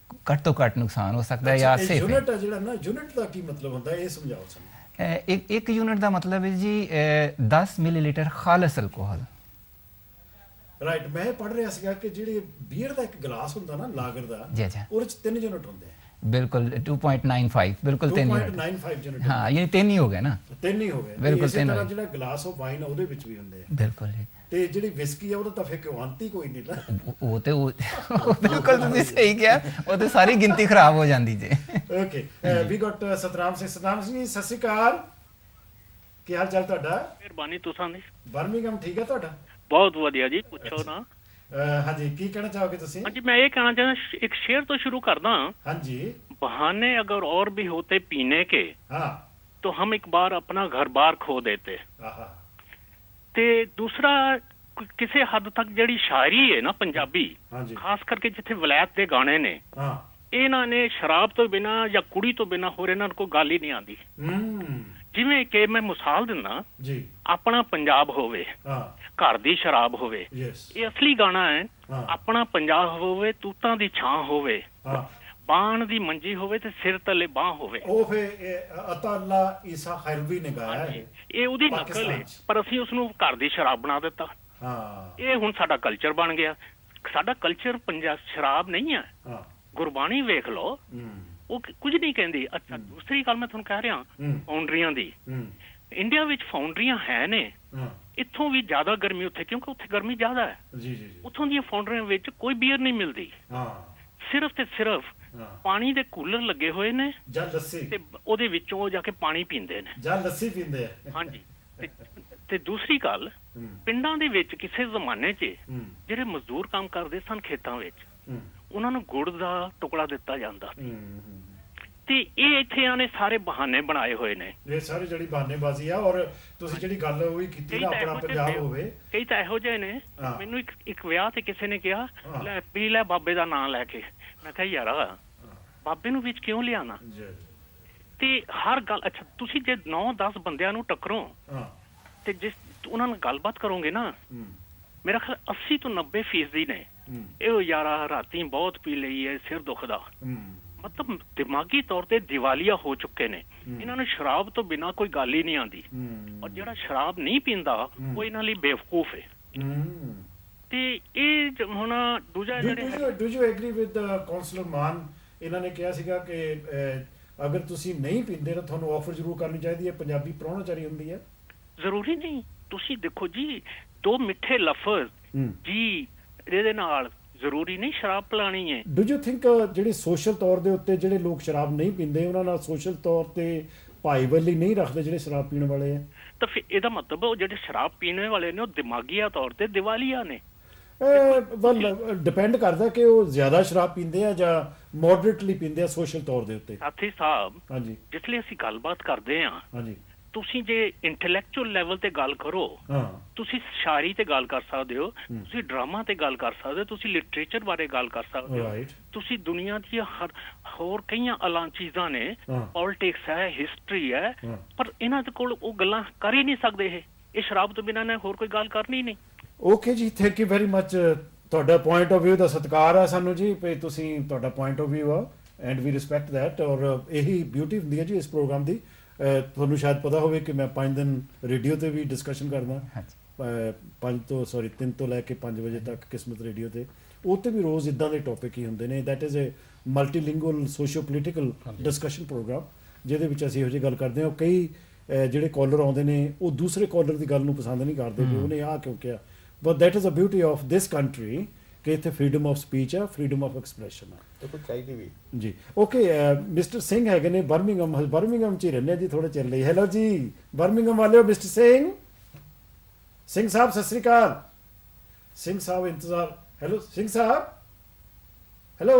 ਘੱਟ ਤੋਂ ਘੱਟ ਨੁਕਸਾਨ ਹੋ ਸਕਦਾ ਹੈ ਜਾਂ ਸੇਫ। ਯੂਨਿਟ ਹੈ ਜਿਹੜਾ ਨਾ, ਯੂਨਿਟ ਦਾ ਕੀ ਮਤਲਬ ਹੁੰਦਾ ਹੈ, ਇਹ ਸਮਝਾਓ ਸਾਨੂੰ। ਇੱਕ ਯੂਨਿਟ ਦਾ ਮਤਲਬ ਹੈ ਜੀ 10 ਮਿਲੀਲੀਟਰ ਖਾਲਸ ਅਲਕੋਹਲ। ਰਾਈਟ, ਮੈਂ ਪੜ੍ਹ ਰਿਹਾ ਸੀਗਾ ਕਿ ਜਿਹੜੇ ਬੀਅਰ ਦਾ ਇੱਕ ਗਲਾਸ ਹੁੰਦਾ ਨਾ ਲਾਗਰ ਦਾ, ਉਹਦੇ ਚ 3 ਯੂਨਿਟ ਹੁੰਦੇ ਆ। ਬਿਲਕੁਲ 2.95, ਬਿਲਕੁਲ 3 ਯੂਨਿਟ। 2.95 ਯੂਨਿਟ, ਹਾਂ, ਇਹ 3 ਹੀ ਹੋ ਗਏ ਨਾ। 3 ਹੀ ਹੋ ਗਏ, ਬਿਲਕੁਲ 3। ਤਰ੍ਹਾਂ ਜਿਹੜਾ ਗਲਾਸ ਆਫ ਵਾਈਨ ਉਹਦੇ ਵਿੱਚ ਵੀ ਹੁੰਦੇ ਆ। ਬਿਲਕੁਲ ਜੀ। ਤੇ ਜਿਹੜੀ ਵਿਸਕੀ ਆ ਉਹਦਾ ਤਾਂ ਫੇ ਕਿਉਂ ਆਂਤੀ ਕੋਈ ਨਹੀਂ ਨਾ। ਉਹ ਤੇ ਬਿਲਕੁਲ ਤੁਸੀਂ ਸਹੀ ਕਿਹਾ, ਉਹ ਤੇ ਸਾਰੀ ਗਿਣਤੀ ਖਰਾਬ ਹੋ ਜਾਂਦੀ ਜੇ। ਓਕੇ, ਵੀ ਗਾਟ ਸਤਨਾਮ ਸਿੰਘ। ਸਤਨਾਮ ਸਿੰਘ ਜੀ, ਸਤਿ ਸ਼੍ਰੀ ਅਕਾਲ, ਕੀ ਹਾਲ ਚਾਲ ਤੁਹਾਡਾ? ਮਿਹਰਬਾਨੀ, ਤੁਸਾਂ ਦੀ? ਬਰਮਿੰਘਮ ਠੀਕ ਹੈ ਤੁਹਾਡਾ? ਬਹੁਤ ਵਧੀਆ ਜੀ, ਪੁੱਛੋ ਨਾ। ਹਾਂਜੀ, ਕੀ ਕਹਿਣਾ ਚਾਹੋਗੇ ਤੁਸੀਂ? ਹਾਂਜੀ, मैं ये कहना चाहता, एक शेर तो शुरू करदा। हाँ जी। बहाने अगर और भी होते पीने के, हाँ, तो हम एक बार अपना घर बार खो देते। ते दूसरा, ਕਿਸੇ ਹੱਦ ਤੱਕ ਜਿਹੜੀ ਸ਼ਾਇਰੀ ਹੈ ਨਾ ਪੰਜਾਬੀ, ਖਾਸ ਕਰਕੇ ਜਿੱਥੇ ਵਲਾਇਤ ਦੇ ਗਾਣੇ ਨੇ, ਇਹਨਾਂ ਨੇ ਸ਼ਰਾਬ ਤੋਂ ਬਿਨਾ ਜਾਂ ਕੁੜੀ ਤੋਂ ਬਿਨਾ ਹੋਰ ਇਹਨਾਂ ਨੂੰ ਕੋਈ ਗੱਲ ਹੀ ਨਹੀਂ ਆਉਂਦੀ। ਜਿਵੇਂ ਕਿ ਮੈਂ ਮਿਸਾਲ ਦਿੰਦਾ ਜੀ, ਆਪਣਾ ਪੰਜਾਬ ਹੋਵੇ, ਘਰ ਦੀ ਸ਼ਰਾਬ ਹੋਵੇ, ਇਹ ਅਸਲੀ ਗਾਣਾ ਹੈ। ਆਪਣਾ ਪੰਜਾਬ ਹੋਵੇ, ਤੂਤਾਂ ਦੀ ਛਾਂ ਹੋਵੇ, ਬਾਣ ਦੀ ਮੰਜੀ ਹੋਵੇ ਤੇ ਸਿਰ ਤਲੇ ਬਾਹ ਹੋਵੇ। ਉਹ ਫੇ ਅਤਾ ਅੱਲਾ ਈਸਾ ਖੈਰਵੀ ਨੇ ਗਾਇਆ ਹੈ, ਇਹ ਉਹਦੀ ਨਕਲ ਹੈ, ਪਰ ਅਸੀਂ ਉਸ ਨੂੰ ਘਰ ਦੀ ਸ਼ਰਾਬ ਬਣਾ ਦਿੱਤਾ। ਇਹ ਹੁਣ ਸਾਡਾ ਕਲਚਰ ਬਣ ਗਿਆ। ਸਾਡਾ ਕਲਚਰ ਪੰਜਾਬ ਸ਼ਰਾਬ ਨਹੀਂ ਹੈ। ਗੁਰਬਾਣੀ ਵੇਖ ਲਓ, ਉਹ ਕੁਝ ਨਹੀਂ ਕਹਿੰਦੀ। ਅੱਛਾ, ਦੂਸਰੀ ਗੱਲ ਮੈਂ ਤੁਹਾਨੂੰ ਕਹਿ ਰਿਹਾ ਫਾਊਂਡਰੀਆਂ ਦੀ। ਇੰਡੀਆ ਵਿੱਚ ਫਾਊਂਡਰੀਆਂ ਹੈ ਨੇ, ਇੱਥੋਂ ਵੀ ਜ਼ਿਆਦਾ ਗਰਮੀ ਉੱਥੇ, ਕਿਉਂਕਿ ਉੱਥੇ ਗਰਮੀ ਜ਼ਿਆਦਾ ਹੈ। ਉੱਥੋਂ ਦੀਆਂ ਫਾਊਂਡਰੀਆਂ ਵਿੱਚ ਕੋਈ ਬੀਅਰ ਨਹੀਂ ਮਿਲਦੀ, ਸਿਰਫ ਤੇ ਸਿਰਫ ਪਾਣੀ ਦੇ ਕੂਲਰ ਲੱਗੇ ਹੋਏ ਨੇ ਜਾਂ ਲੱਸੀ, ਤੇ ਉਹਦੇ ਵਿੱਚੋਂ ਜਾ ਕੇ ਪਾਣੀ ਪੀਂਦੇ ਨੇ ਜਾਂ ਲੱਸੀ ਪੀਂਦੇ ਆ। ਹਾਂਜੀ, ਤੇ ਦੂਸਰੀ ਗੱਲ, ਪਿੰਡਾਂ ਦੇ ਵਿੱਚ ਕਿਸੇ ਜ਼ਮਾਨੇ 'ਚ ਜਿਹੜੇ ਮਜ਼ਦੂਰ ਕੰਮ ਕਰਦੇ ਸਨ ਖੇਤਾਂ ਵਿੱਚ, ਉਹਨਾਂ ਨੂੰ ਗੁੜ ਦਾ ਟੁਕੜਾ ਦਿੱਤਾ ਜਾਂਦਾ ਸੀ। ਤੇ ਇਹ ਇੱਥੇ ਆਨੇ ਸਾਰੇ ਬਹਾਨੇ ਬਣਾਏ ਹੋਏ ਨੇ। ਇਹ ਸਾਰੇ ਜਿਹੜੀ ਬਹਾਨੇਬਾਜ਼ੀ ਆ। ਔਰ ਤੁਸੀਂ ਜਿਹੜੀ ਗੱਲ ਉਹ ਵੀ ਕੀਤੀ ਨਾ, ਆਪਣਾ ਪੰਜਾਬ ਹੋਵੇ, ਕਈ ਤਾਂ ਇਹੋ ਜਿਹੇ ਨੇ। ਮੈਨੂੰ ਇੱਕ ਵਿਆਹ ਤੇ ਕਿਸੇ ਨੇ ਕਿਹਾ, ਲੈ ਪੀ ਲੈ ਬਾਬੇ ਦਾ ਨਾਂ ਲੈ ਕੇ। ਮੈਂ ਕਿਹਾ ਯਾਰ, ਬਾਬੇ ਨੂੰ ਵਿੱਚ ਕਿਉਂ ਲਿਆਣਾ? ਤੇ ਹਰ ਗੱਲ, ਅੱਛਾ ਤੁਸੀਂ ਜੇ 9-10 ਬੰਦਿਆਂ ਨੂੰ ਟੱਕਰੋ ਤੇ ਜਿਸ ਉਹਨਾਂ ਨਾਲ ਗੱਲਬਾਤ ਕਰੋਗੇ ਨਾ, ਮੇਰਾ ਖਿਆਲ 80 ਤੋਂ 90% ਨੇ ਇਹ ਯਾਰਾ ਰਾਤੀ ਬਹੁਤ ਪੀ ਲਈ ਹੈ, ਸਿਰ ਦੁਖਦਾ, ਮਤਲਬ ਦਿਮਾਗੀ ਤੌਰ ਤੇ ਦਿਵਾਲੀਆ ਹੋ ਚੁੱਕੇ ਨੇ। ਇਹਨਾਂ ਨੂੰ ਸ਼ਰਾਬ ਤੋਂ ਬਿਨਾਂ ਕੋਈ ਗੱਲ ਹੀ ਨਹੀਂ ਆਉਂਦੀ। ਔਰ ਜਿਹੜਾ ਸ਼ਰਾਬ ਨਹੀਂ ਪੀਂਦਾ ਉਹ ਇਹਨਾਂ ਲਈ ਬੇਵਕੂਫ ਹੈ। ਤੇ ਇਹ ਹੁਣ ਦੂਜਾ ਜਿਹੜੇ do you agree with councillor Mann? ਇਹਨਾਂ ਨੇ ਕਿਹਾ ਸੀਗਾ ਕਿ ਅਗਰ ਤੁਸੀਂ ਨਹੀਂ ਪੀਂਦੇ ਤਾਂ ਤੁਹਾਨੂੰ ਆਫਰ ਜ਼ਰੂਰ ਕਰਨੀ ਚਾਹੀਦੀ ਹੈ। ਪੰਜਾਬੀ ਪ੍ਰਾਹੁਣਾਚਾਰੀ ਹੁੰਦੀ ਹੈ। ਜ਼ਰੂਰੀ ਨਹੀਂ, ਤੁਸੀਂ ਦੇਖੋ ਜੀ, 2 ਮਿੱਠੇ ਲਫ਼ਜ਼ ਜੀ ਇਹਦੇ ਨਾਲ ਜ਼ਰੂਰੀ ਨਹੀਂ ਸ਼ਰਾਬ ਪਿਲਾਣੀ ਹੈ। ਡੂ ਯੂ ਥਿੰਕ ਜਿਹੜੇ ਸੋਸ਼ਲ ਤੌਰ ਦੇ ਉੱਤੇ ਜਿਹੜੇ ਲੋਕ ਸ਼ਰਾਬ ਨਹੀਂ ਪੀਂਦੇ, ਉਹਨਾਂ ਨਾਲ ਸੋਸ਼ਲ ਤੌਰ ਤੇ ਭਾਈਵਾਲੀ ਨਹੀਂ ਰੱਖਦੇ ਜਿਹੜੇ ਸ਼ਰਾਬ ਪੀਣ ਵਾਲੇ ਆ? ਤਾਂ ਫਿਰ ਇਹਦਾ ਮਤਲਬ ਉਹ ਜਿਹੜੇ ਸ਼ਰਾਬ ਪੀਣ ਵਾਲੇ ਨੇ ਉਹ ਦਿਮਾਗੀਆ ਤੌਰ ਤੇ ਦਿਵਾਲੀਆ ਨੇ। ਡਿਪੈਂਡ ਕਰਦਾ ਕਿ ਉਹ ਜ਼ਿਆਦਾ ਸ਼ਰਾਬ ਪੀਂਦੇ ਆ ਜਾਂ ਮੋਡਰੇਟਲੀ ਪੀਂਦੇ ਆ ਸੋਸ਼ਲ ਤੌਰ ਦੇ ਉੱਤੇ। ਸਾਥੀ ਸਾਹਿਬ, ਹਾਂਜੀ, ਜਿਸ ਲਈ ਅਸੀਂ ਗੱਲਬਾਤ ਕਰਦੇ ਆ, ਹਾਂਜੀ, ਤੁਸੀਂ ਜੇ ਇੰਟੈਲੈਕਚੁਅਲ ਲੈਵਲ ਤੇ ਗੱਲ ਕਰੋ, ਤੁਸੀਂ ਸ਼ਾਇਰੀ ਤੇ ਗੱਲ ਕਰ ਸਕਦੇ ਹੋ, ਤੁਸੀਂ ਡਰਾਮਾ ਤੇ ਗੱਲ ਕਰ ਸਕਦੇ ਹੋ, ਤੁਸੀਂ ਲਿਟਰੇਚਰ ਬਾਰੇ ਗੱਲ ਕਰ ਸਕਦੇ ਹੋ, ਤੁਸੀਂ ਦੁਨੀਆ ਦੀਆਂ ਹੋਰ ਕਈਆਂ ਅਲਾਂ ਚੀਜ਼ਾਂ ਨੇ, ਪੋਲਿਟਿਕਸ ਹੈ, ਹਿਸਟਰੀ ਹੈ, ਪਰ ਇਹਨਾਂ ਦੇ ਕੋਲ ਉਹ ਗੱਲਾਂ ਕਰ ਹੀ ਨਹੀਂ ਸਕਦੇ। ਇਹ ਸ਼ਰਾਬ ਤੋਂ ਬਿਨਾਂ ਨੇ ਹੋਰ ਕੋਈ ਗੱਲ ਕਰਨੀ ਨਹੀਂ। ਓਕੇ ਜੀ, ਥੈਂਕ ਯੂ ਵੈਰੀ ਮਚ। ਤੁਹਾਡਾ ਪੁਆਇੰਟ ਆਫ ਵਿਊ ਦਾ ਸਤਿਕਾਰ ਹੈ ਸਾਨੂੰ ਜੀ, ਵੀ ਤੁਸੀਂ ਤੁਹਾਡਾ ਪੁਆਇੰਟ ਆਫ ਵਿਊ ਆ ਐਂਡ ਵੀ ਰਿਸਪੈਕਟ ਦੈਟ। ਔਰ ਇਹੀ ਬਿਊਟੀ ਹੁੰਦੀ ਹੈ ਜੀ ਇਸ ਪ੍ਰੋਗਰਾਮ ਦੀ। ਤੁਹਾਨੂੰ ਸ਼ਾਇਦ ਪਤਾ ਹੋਵੇ ਕਿ ਮੈਂ 5 ਦਿਨ ਰੇਡੀਓ ਤੇ ਵੀ ਡਿਸਕਸ਼ਨ ਕਰਦਾ, 3 ਤੋਂ ਲੈ ਕੇ 5 ਵਜੇ ਤੱਕ ਕਿਸਮਤ ਰੇਡੀਓ ਤੇ। ਉਹ ਤੇ ਵੀ ਰੋਜ਼ ਇਦਾਂ ਦੇ ਟੌਪਿਕ ਹੀ ਹੁੰਦੇ ਨੇ। That is a multilingual socio political discussion programme, ਜਿਹਦੇ ਵਿੱਚ ਅਸੀਂ ਇਹੋ ਜਿਹੀ ਗੱਲ ਕਰਦੇ ਹਾਂ। ਕਈ ਜਿਹੜੇ ਕਾਲਰ ਆਉਂਦੇ ਨੇ ਉਹ ਦੂਸਰੇ ਕਾਲਰ ਦੀ ਗੱਲ ਨੂੰ ਪਸੰਦ ਨਹੀਂ ਕਰਦੇ ਕਿ ਉਹਨੇ ਆਹ ਕਿਉਂ ਕਿਹਾ, but that is a beauty of this country ਕਿ ਇੱਥੇ ਫਰੀडम ਆਫ ਸਪੀਚ ਹੈ, ਫਰੀडम ਆਫ ਐਕਸਪ੍ਰੈਸ਼ਨ ਹੈ, ਤੇ ਕੋਈ ਚਾਹੀਦੀ ਵੀ ਜੀ। ਓਕੇ, ਮਿਸਟਰ ਸਿੰਘ ਹੈਗੇ ਨੇ ਬਰਮਿੰਗਮ 'ਚ ਹੀ ਰਹਿੰਦੇ ਜੀ ਥੋੜੇ ਚਿਰ ਲਈ। ਹੈਲੋ ਜੀ ਬਰਮਿੰਗਮ ਵਾਲਿਓ, ਮਿਸਟਰ ਸਿੰਘ ਸਾਹਿਬ ਸਤਿ ਸ੍ਰੀ ਅਕਾਲ। ਸਿੰਘ ਸਾਹਿਬ ਇੰਤਜ਼ਾਰ। Hello Singh Sahib, hello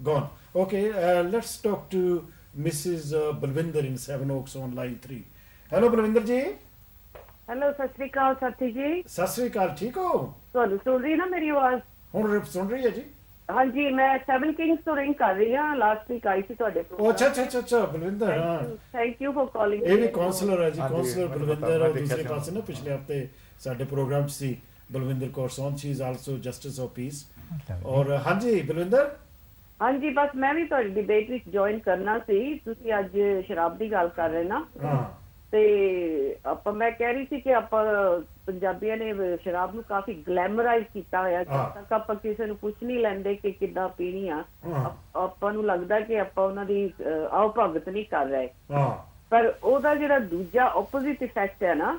gone. Okay, let's talk to Mrs. Balwinder in Seven Oaks on line 3. Hello Balwinder ji. Hello, Sat Sri ਅਕਾਲ ਸਾਥੀ ਜੀ। ਸਤਿ ਸ੍ਰੀ ਅਕਾਲ, ਠੀਕ ਹੋ? ਤੁਹਾਨੂੰ ਸੁਣ ਰਹੀ ਨਾ ਮੇਰੀ ਆਵਾਜ਼? ਹੁਣ ਸੁਣ ਰਹੀ ਹੈ ਜੀ। ਹਾਂਜੀ, ਮੈਂ 7 ਕਿੰਗਸ ਤੋਂ ਰਿੰਗ ਕਰ ਰਹੀ ਹਾਂ। ਲਾਸਟ ਵੀਕ ਆਈ ਸੀ ਤੁਹਾਡੇ ਕੋਲ। ਅੱਛਾ ਬਲਵਿੰਦਰ, ਹਾਂ ਥੈਂਕ ਯੂ ਫॉर ਕਾਲਿੰਗ। ਇਹ ਵੀ ਕਾਉਂਸਲਰ ਹੈ ਜੀ, ਕਾਉਂਸਲਰ ਬਲਵਿੰਦਰ। ਔਰ ਦੂਸਰੇ ਪਾਸੇ ਨਾ ਪਿਛਲੇ ਹਫਤੇ ਸਾਡੇ ਪ੍ਰੋਗਰਾਮ 'ਚ ਸੀ Balwinder Kaur Saund, she is also justice of peace. ਔਰ ਹਾਂਜੀ ਬਲਵਿੰਦਰ। ਹਾਂਜੀ, ਬਸ ਮੈਂ ਵੀ ਤੁਹਾਡੀ ਡਿਬੇਟ ਵਿੱਚ ਜੁਆਇਨ ਕਰਨਾ ਸੀ। ਤੁਸੀਂ ਅੱਜ ਸ਼ਰਾਬ ਦੀ ਗੱਲ ਕਰ ਰਹੇ ਨਾ, ਤੇ ਮੈਂ ਕਹਿ ਰਹੀ ਸੀ ਕਿ ਆਪਾਂ ਪੰਜਾਬੀਆਂ ਨੇ ਸ਼ਰਾਬ ਨੂੰ ਕਾਫੀ ਗਲੈਮਰਾਈਜ਼ ਕੀਤਾ ਹੋਇਆ। ਜਦ ਤੱਕ ਆਪਾਂ ਕਿਸੇ ਨੂੰ ਪੁੱਛ ਨਹੀਂ ਲੈਂਦੇ ਕਿ ਕਿੱਦਾਂ ਪੀਣੀ ਆ, ਆਪਾਂ ਨੂੰ ਲੱਗਦਾ ਕਿ ਆਪਾਂ ਉਹਨਾਂ ਦੀ ਆਓ ਭਗਤ ਨਹੀਂ ਕਰ ਰਹੇ। ਪਰ ਉਹਦਾ ਜਿਹੜਾ ਦੂਜਾ ਆਪੋਜ਼ਿਟ ਇਫੈਕਟ ਹੈ ਨਾ,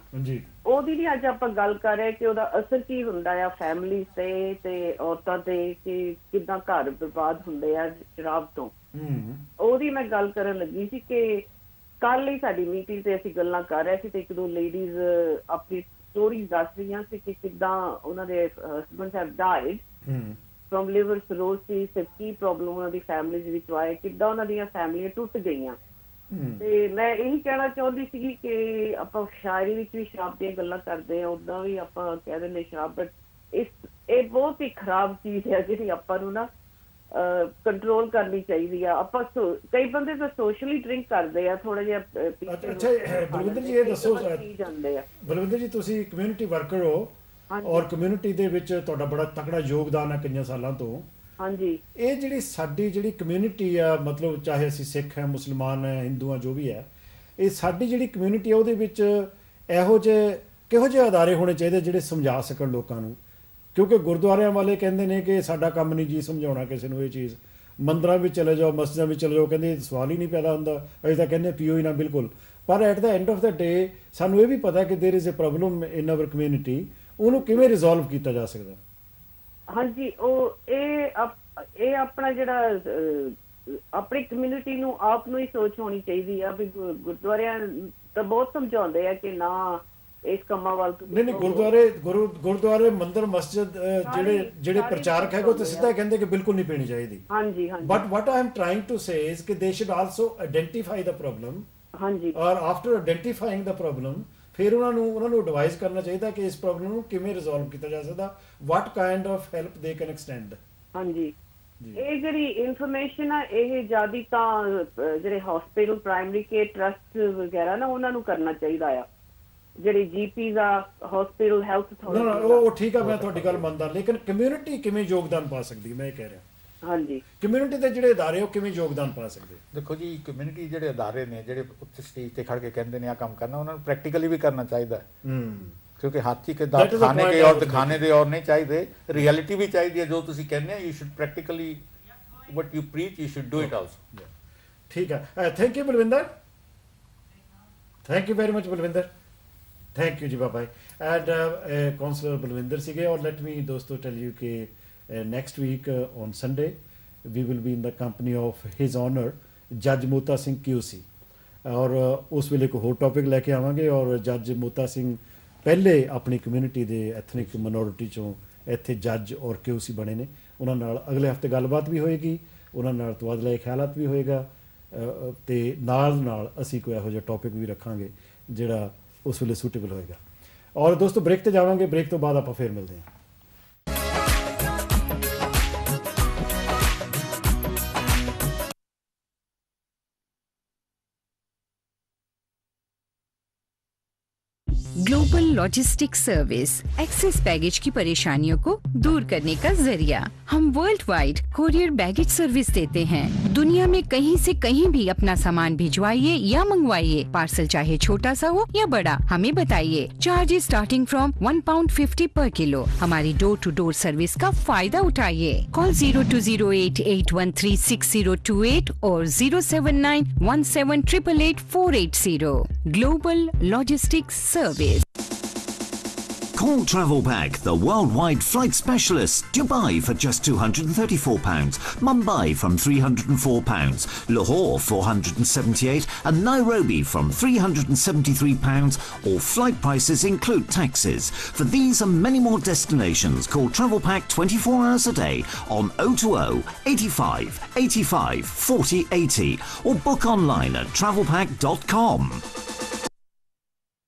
ਉਹਦੀ ਵੀ ਅੱਜ ਆਪਾਂ ਗੱਲ ਕਰ ਰਹੇ ਕਿ ਉਹਦਾ ਅਸਰ ਕੀ ਹੁੰਦਾ ਆ ਫੈਮਿਲੀ ਤੇ ਔਰਤਾਂ ਤੇ, ਕਿ ਕਿੱਦਾਂ ਘਰ ਬਰਬਾਦ ਹੁੰਦੇ ਆ ਸ਼ਰਾਬ ਤੋਂ। ਉਹਦੀ ਮੈਂ ਗੱਲ ਕਰਨ ਲੱਗੀ ਸੀ ਕਿ ਕੱਲ ਹੀ ਸਾਡੀ ਮੀਟਿੰਗ ਤੇ ਅਸੀਂ ਗੱਲਾਂ ਕਰ ਰਹੇ ਸੀ ਤੇ ਇੱਕ ਦੋ ਲੇਡੀਜ਼ ਆਪਣੀ ਸਟੋਰੀ ਦੱਸ ਰਹੀਆਂ ਸੀ ਕਿ ਕਿੱਦਾਂ ਉਹਨਾਂ ਦੇ husband have died from liver cirrhosis, ਤੇ ਕੀ ਪ੍ਰੋਬਲਮ ਉਹਨਾਂ ਦੀ ਫੈਮਿਲੀ ਵਿੱਚ ਆਏ, ਕਿੱਦਾਂ ਉਹਨਾਂ ਦੀਆਂ ਫੈਮਲੀਆਂ ਟੁੱਟ ਗਈਆਂ। ਤੇ ਮੈਂ ਇਹੀ ਕਹਿਣਾ ਚਾਹੁੰਦੀ ਸੀਗੀ ਕਿ ਆਪਾਂ ਸ਼ਾਇਰੀ ਵਿੱਚ ਵੀ ਸ਼ਰਾਬ ਦੀਆਂ ਗੱਲਾਂ ਕਰਦੇ ਹਾਂ, ਓਦਾਂ ਵੀ ਆਪਾਂ ਕਹਿ ਦਿੰਦੇ ਸ਼ਰਾਬ, ਬਟ ਇਹ ਬਹੁਤ ਹੀ ਖਰਾਬ ਚੀਜ਼ ਹੈ ਜਿਹੜੀ ਆਪਾਂ ਨੂੰ ਨਾ ਕੰਟਰੋਲ ਕਰਨੀ ਚਾਹੀਦੀ ਆ। ਆਪਾਂ ਕਈ ਬੰਦੇ ਤਾਂ ਸੋਸ਼ਲੀ ਡਰਿੰਕ ਕਰਦੇ ਆ ਥੋੜਾ ਜਿਹਾ। ਅੱਛਾ ਬਲਵਿੰਦਰ ਜੀ, ਇਹ ਦੱਸੋ ਬਲਵਿੰਦਰ ਜੀ, ਤੁਸੀਂ ਕਮਿਊਨਿਟੀ ਵਰਕਰ ਹੋ ਔਰ ਕਮਿਊਨਿਟੀ ਦੇ ਵਿੱਚ ਤੁਹਾਡਾ ਬੜਾ ਤਕੜਾ ਯੋਗਦਾਨ ਹੈ ਕਈਆਂ ਸਾਲਾਂ ਤੋਂ। ਹਾਂਜੀ, ਇਹ ਜਿਹੜੀ ਸਾਡੀ ਜਿਹੜੀ ਕਮਿਊਨਿਟੀ ਆ, ਮਤਲਬ ਚਾਹੇ ਅਸੀਂ ਸਿੱਖ ਹੈ, ਮੁਸਲਮਾਨ ਹੈ, ਹਿੰਦੂ ਹਾਂ, ਜੋ ਵੀ ਹੈ, ਇਹ ਸਾਡੀ ਜਿਹੜੀ ਕਮਿਊਨਿਟੀ ਆ ਉਹਦੇ ਵਿੱਚ ਇਹੋ ਜਿਹੇ ਕਿਹੋ ਜਿਹੇ ਅਦਾਰੇ ਹੋਣੇ ਚਾਹੀਦੇ ਜਿਹੜੇ ਸਮਝਾ ਸਕਣ ਲੋਕਾਂ ਨੂੰ? ਕਿਉਂਕਿ ਗੁਰਦੁਆਰਿਆਂ ਵਾਲੇ ਕਹਿੰਦੇ ਨੇ ਕਿ ਸਾਡਾ ਕੰਮ ਨਹੀਂ ਜੀ ਸਮਝਾਉਣਾ ਕਿਸੇ ਨੂੰ ਇਹ ਚੀਜ਼। ਮੰਦਰਾਂ ਵਿੱਚ ਚਲੇ ਜਾਓ, ਮਸਜਿਦਾਂ ਵਿੱਚ ਚਲੇ ਜਾਓ, ਕਹਿੰਦੇ ਸਵਾਲ ਹੀ ਨਹੀਂ ਪੈਦਾ ਹੁੰਦਾ, ਅਸੀਂ ਤਾਂ ਕਹਿੰਦੇ ਪੀਓ ਹੀ ਨਾ ਬਿਲਕੁਲ। ਪਰ at the end of the day ਸਾਨੂੰ ਇਹ ਵੀ ਪਤਾ ਕਿ there is a problem in our community, ਉਹਨੂੰ ਕਿਵੇਂ ਰਿਜ਼ੋਲਵ ਕੀਤਾ ਜਾ ਸਕਦਾ? ਹਾਂਜੀ, ਇਹ ਆਪਣਾ ਜਿਹੜਾ ਆਪਣੀ ਕਮਿਊਨਿਟੀ ਨੂੰ ਆਪ ਨੂੰ ਹੀ ਸੋਚ ਹੋਣੀ ਚਾਹੀਦੀ ਆ ਵੀ ਗੁਰਦੁਆਰਿਆਂ ਤਾਂ ਬਹੁਤ ਸਮਝਾਉਂਦੇ ਆ ਕਿ ਨਾ ਇਸ ਕੰਮਾਂ ਵੱਲ ਨਹੀਂ ਗੁਰਦੁਆਰੇ ਮੰਦਿਰ ਮਸਜਿਦ ਜਿਹੜੇ ਪ੍ਰਚਾਰਕ ਹੈਗੇ ਉਹ ਤਾਂ ਸਿੱਧਾ ਕਹਿੰਦੇ ਕਿ ਬਿਲਕੁਲ ਨਹੀਂ ਪੀਣੀ ਚਾਹੀਦੀ। ਹਾਂਜੀ, but what I am trying to say is ਕਿ they should also identify the problem. ਹਾਂਜੀ, ਔਰ ਆਫਟਰ ਆਇਡੈਂਟੀਫਾਈਂਗ ਦਾ ਪ੍ਰੋਬਲਮ ਫਿਰ ਉਹਨਾਂ ਨੂੰ ਐਡਵਾਈਸ ਕਰਨਾ ਚਾਹੀਦਾ ਕਿ ਇਸ ਪ੍ਰੋਬਲਮ ਨੂੰ ਕਿਵੇਂ ਰਿਜ਼ੋਲਵ ਕੀਤਾ ਜਾ ਸਕਦਾ, what kind of help they can extend. ਹਾਂਜੀ, ਇਹ ਜਿਹੜੀ ਇਨਫੋਰਮੇਸ਼ਨ ਆ ਇਹ ਜਿਆਦਾ ਤਾਂ ਜਿਹੜੇ ਹਸਪੀਟਲ, ਪ੍ਰਾਇਮਰੀ ਕੇਅਰ ਟਰਸਟ ਵਗੈਰਾ ਨਾ, ਉਹਨਾਂ ਨੂੰ ਕਰਨਾ ਚਾਹੀਦਾ ਆ। ਜਿਹੜੇ ਜੀਪੀਜ਼ ਆ, ਹਸਪੀਟਲ ਹੈਲਥ ਅਥਾਰਟੀ, ਉਹ ਠੀਕ ਆ, ਮੈਂ ਤੁਹਾਡੀ ਗੱਲ ਮੰਨਦਾ, ਲੇਕਿਨ ਕਮਿਊਨਿਟੀ ਕਿਵੇਂ ਯੋਗਦਾਨ ਪਾ ਸਕਦੀ, ਮੈਂ ਇਹ ਕਹਿ ਰਿਹਾ। ਹਾਂਜੀ, ਕਮਿਊਨਿਟੀ ਦੇ ਜਿਹੜੇ ਅਦਾਰੇ ਉਹ ਕਿਵੇਂ ਯੋਗਦਾਨ ਪਾ ਸਕਦੇ? ਦੇਖੋ ਜੀ, ਕਮਿਊਨਿਟੀ ਜਿਹੜੇ ਅਦਾਰੇ ਨੇ ਜਿਹੜੇ ਉੱਤੇ ਸਟੇਜ ਤੇ ਖੜ ਕੇ ਕਹਿੰਦੇ ਨੇ ਆ ਕੰਮ ਕਰਨਾ, ਉਹਨਾਂ ਨੂੰ ਪ੍ਰੈਕਟੀਕਲੀ ਵੀ ਕਰਨਾ ਚਾਹੀਦਾ। ਕਿਉਂਕਿ ਹਾਥੀ ਕੇ ਦਾंत ਖਾਣੇ ਕੇ ਔਰ ਦਿਖਾਣੇ ਦੇ ਔਰ ਨਹੀਂ ਚਾਹੀਦੇ, ਰਿਐਲਿਟੀ ਵੀ ਚਾਹੀਦੀ ਹੈ। ਜੋ ਤੁਸੀਂ ਕਹਿੰਦੇ ਆ, you should practically what you preach, you should do it also. ਠੀਕ ਹੈ, thank you Balwinder, thank you very much Balwinder, thank you ਜੀ, bye bye. And councillor Balwinder ਸੀਗੇ। ਔਰ ਲੈਟ ਮੀ ਦੋਸਤੋ ਟੈਲ ਯੂ ਕਿ next week on Sunday we will be in the company of his honor ਜੱਜ Mota Singh QC, ਔਰ ਉਸ ਵੇਲੇ ਕੋਈ ਹੋਰ ਟੌਪਿਕ ਲੈ ਕੇ ਆਵਾਂਗੇ। ਔਰ ਜੱਜ ਮੋਤਾ ਸਿੰਘ ਪਹਿਲੇ ਆਪਣੀ ਕਮਿਊਨਿਟੀ ਦੇ ਐਥਨਿਕ ਮਿਨੋਰਿਟੀ ਚੋਂ ਇੱਥੇ ਜੱਜ ਔਰ QC ਬਣੇ ਨੇ। ਉਹਨਾਂ ਨਾਲ ਅਗਲੇ ਹਫਤੇ ਗੱਲਬਾਤ ਵੀ ਹੋਏਗੀ, ਉਹਨਾਂ ਨਾਲ ਤਬਾਦਲਾ ਖਿਆਲਾਤ ਵੀ ਹੋਏਗਾ, ਤੇ ਨਾਲ ਅਸੀਂ ਕੋਈ ਇਹੋ ਜਿਹਾ ਟੌਪਿਕ ਵੀ ਰੱਖਾਂਗੇ ਜਿਹੜਾ ਉਸ ਵੇਲੇ ਸੂਟੇਬਲ ਹੋਏਗਾ। ਔਰ ਦੋਸਤੋ ਬ੍ਰੇਕ ਤੇ ਜਾਵਾਂਗੇ, ਬ੍ਰੇਕ ਤੋਂ ਬਾਅਦ ਆਪਾਂ ਫਿਰ ਮਿਲਦੇ ਹਾਂ। Global logistics service, excess baggage की परेशानियों को दूर करने का जरिया। हम world wide courier baggage service देते हैं। दुनिया में कहीं से कहीं भी अपना सामान भिजवाइए या मंगवाइए, पार्सल चाहे छोटा सा हो या बड़ा, हमें बताइए। चार्जेस स्टार्टिंग फ्रॉम £1.50 पर किलो। हमारी डोर टू डोर सर्विस का फायदा उठाइए। कॉल 020881366028 और 07917888480। Global logistics service. Call Travel Pack, the worldwide flight specialist. Dubai for just £234, Mumbai from £304, Lahore £478, and Nairobi from £373. All flight prices include taxes. For these and many more destinations, call Travel Pack 24 hours a day on 020 85 85 40 80 or book online at travelpack.com.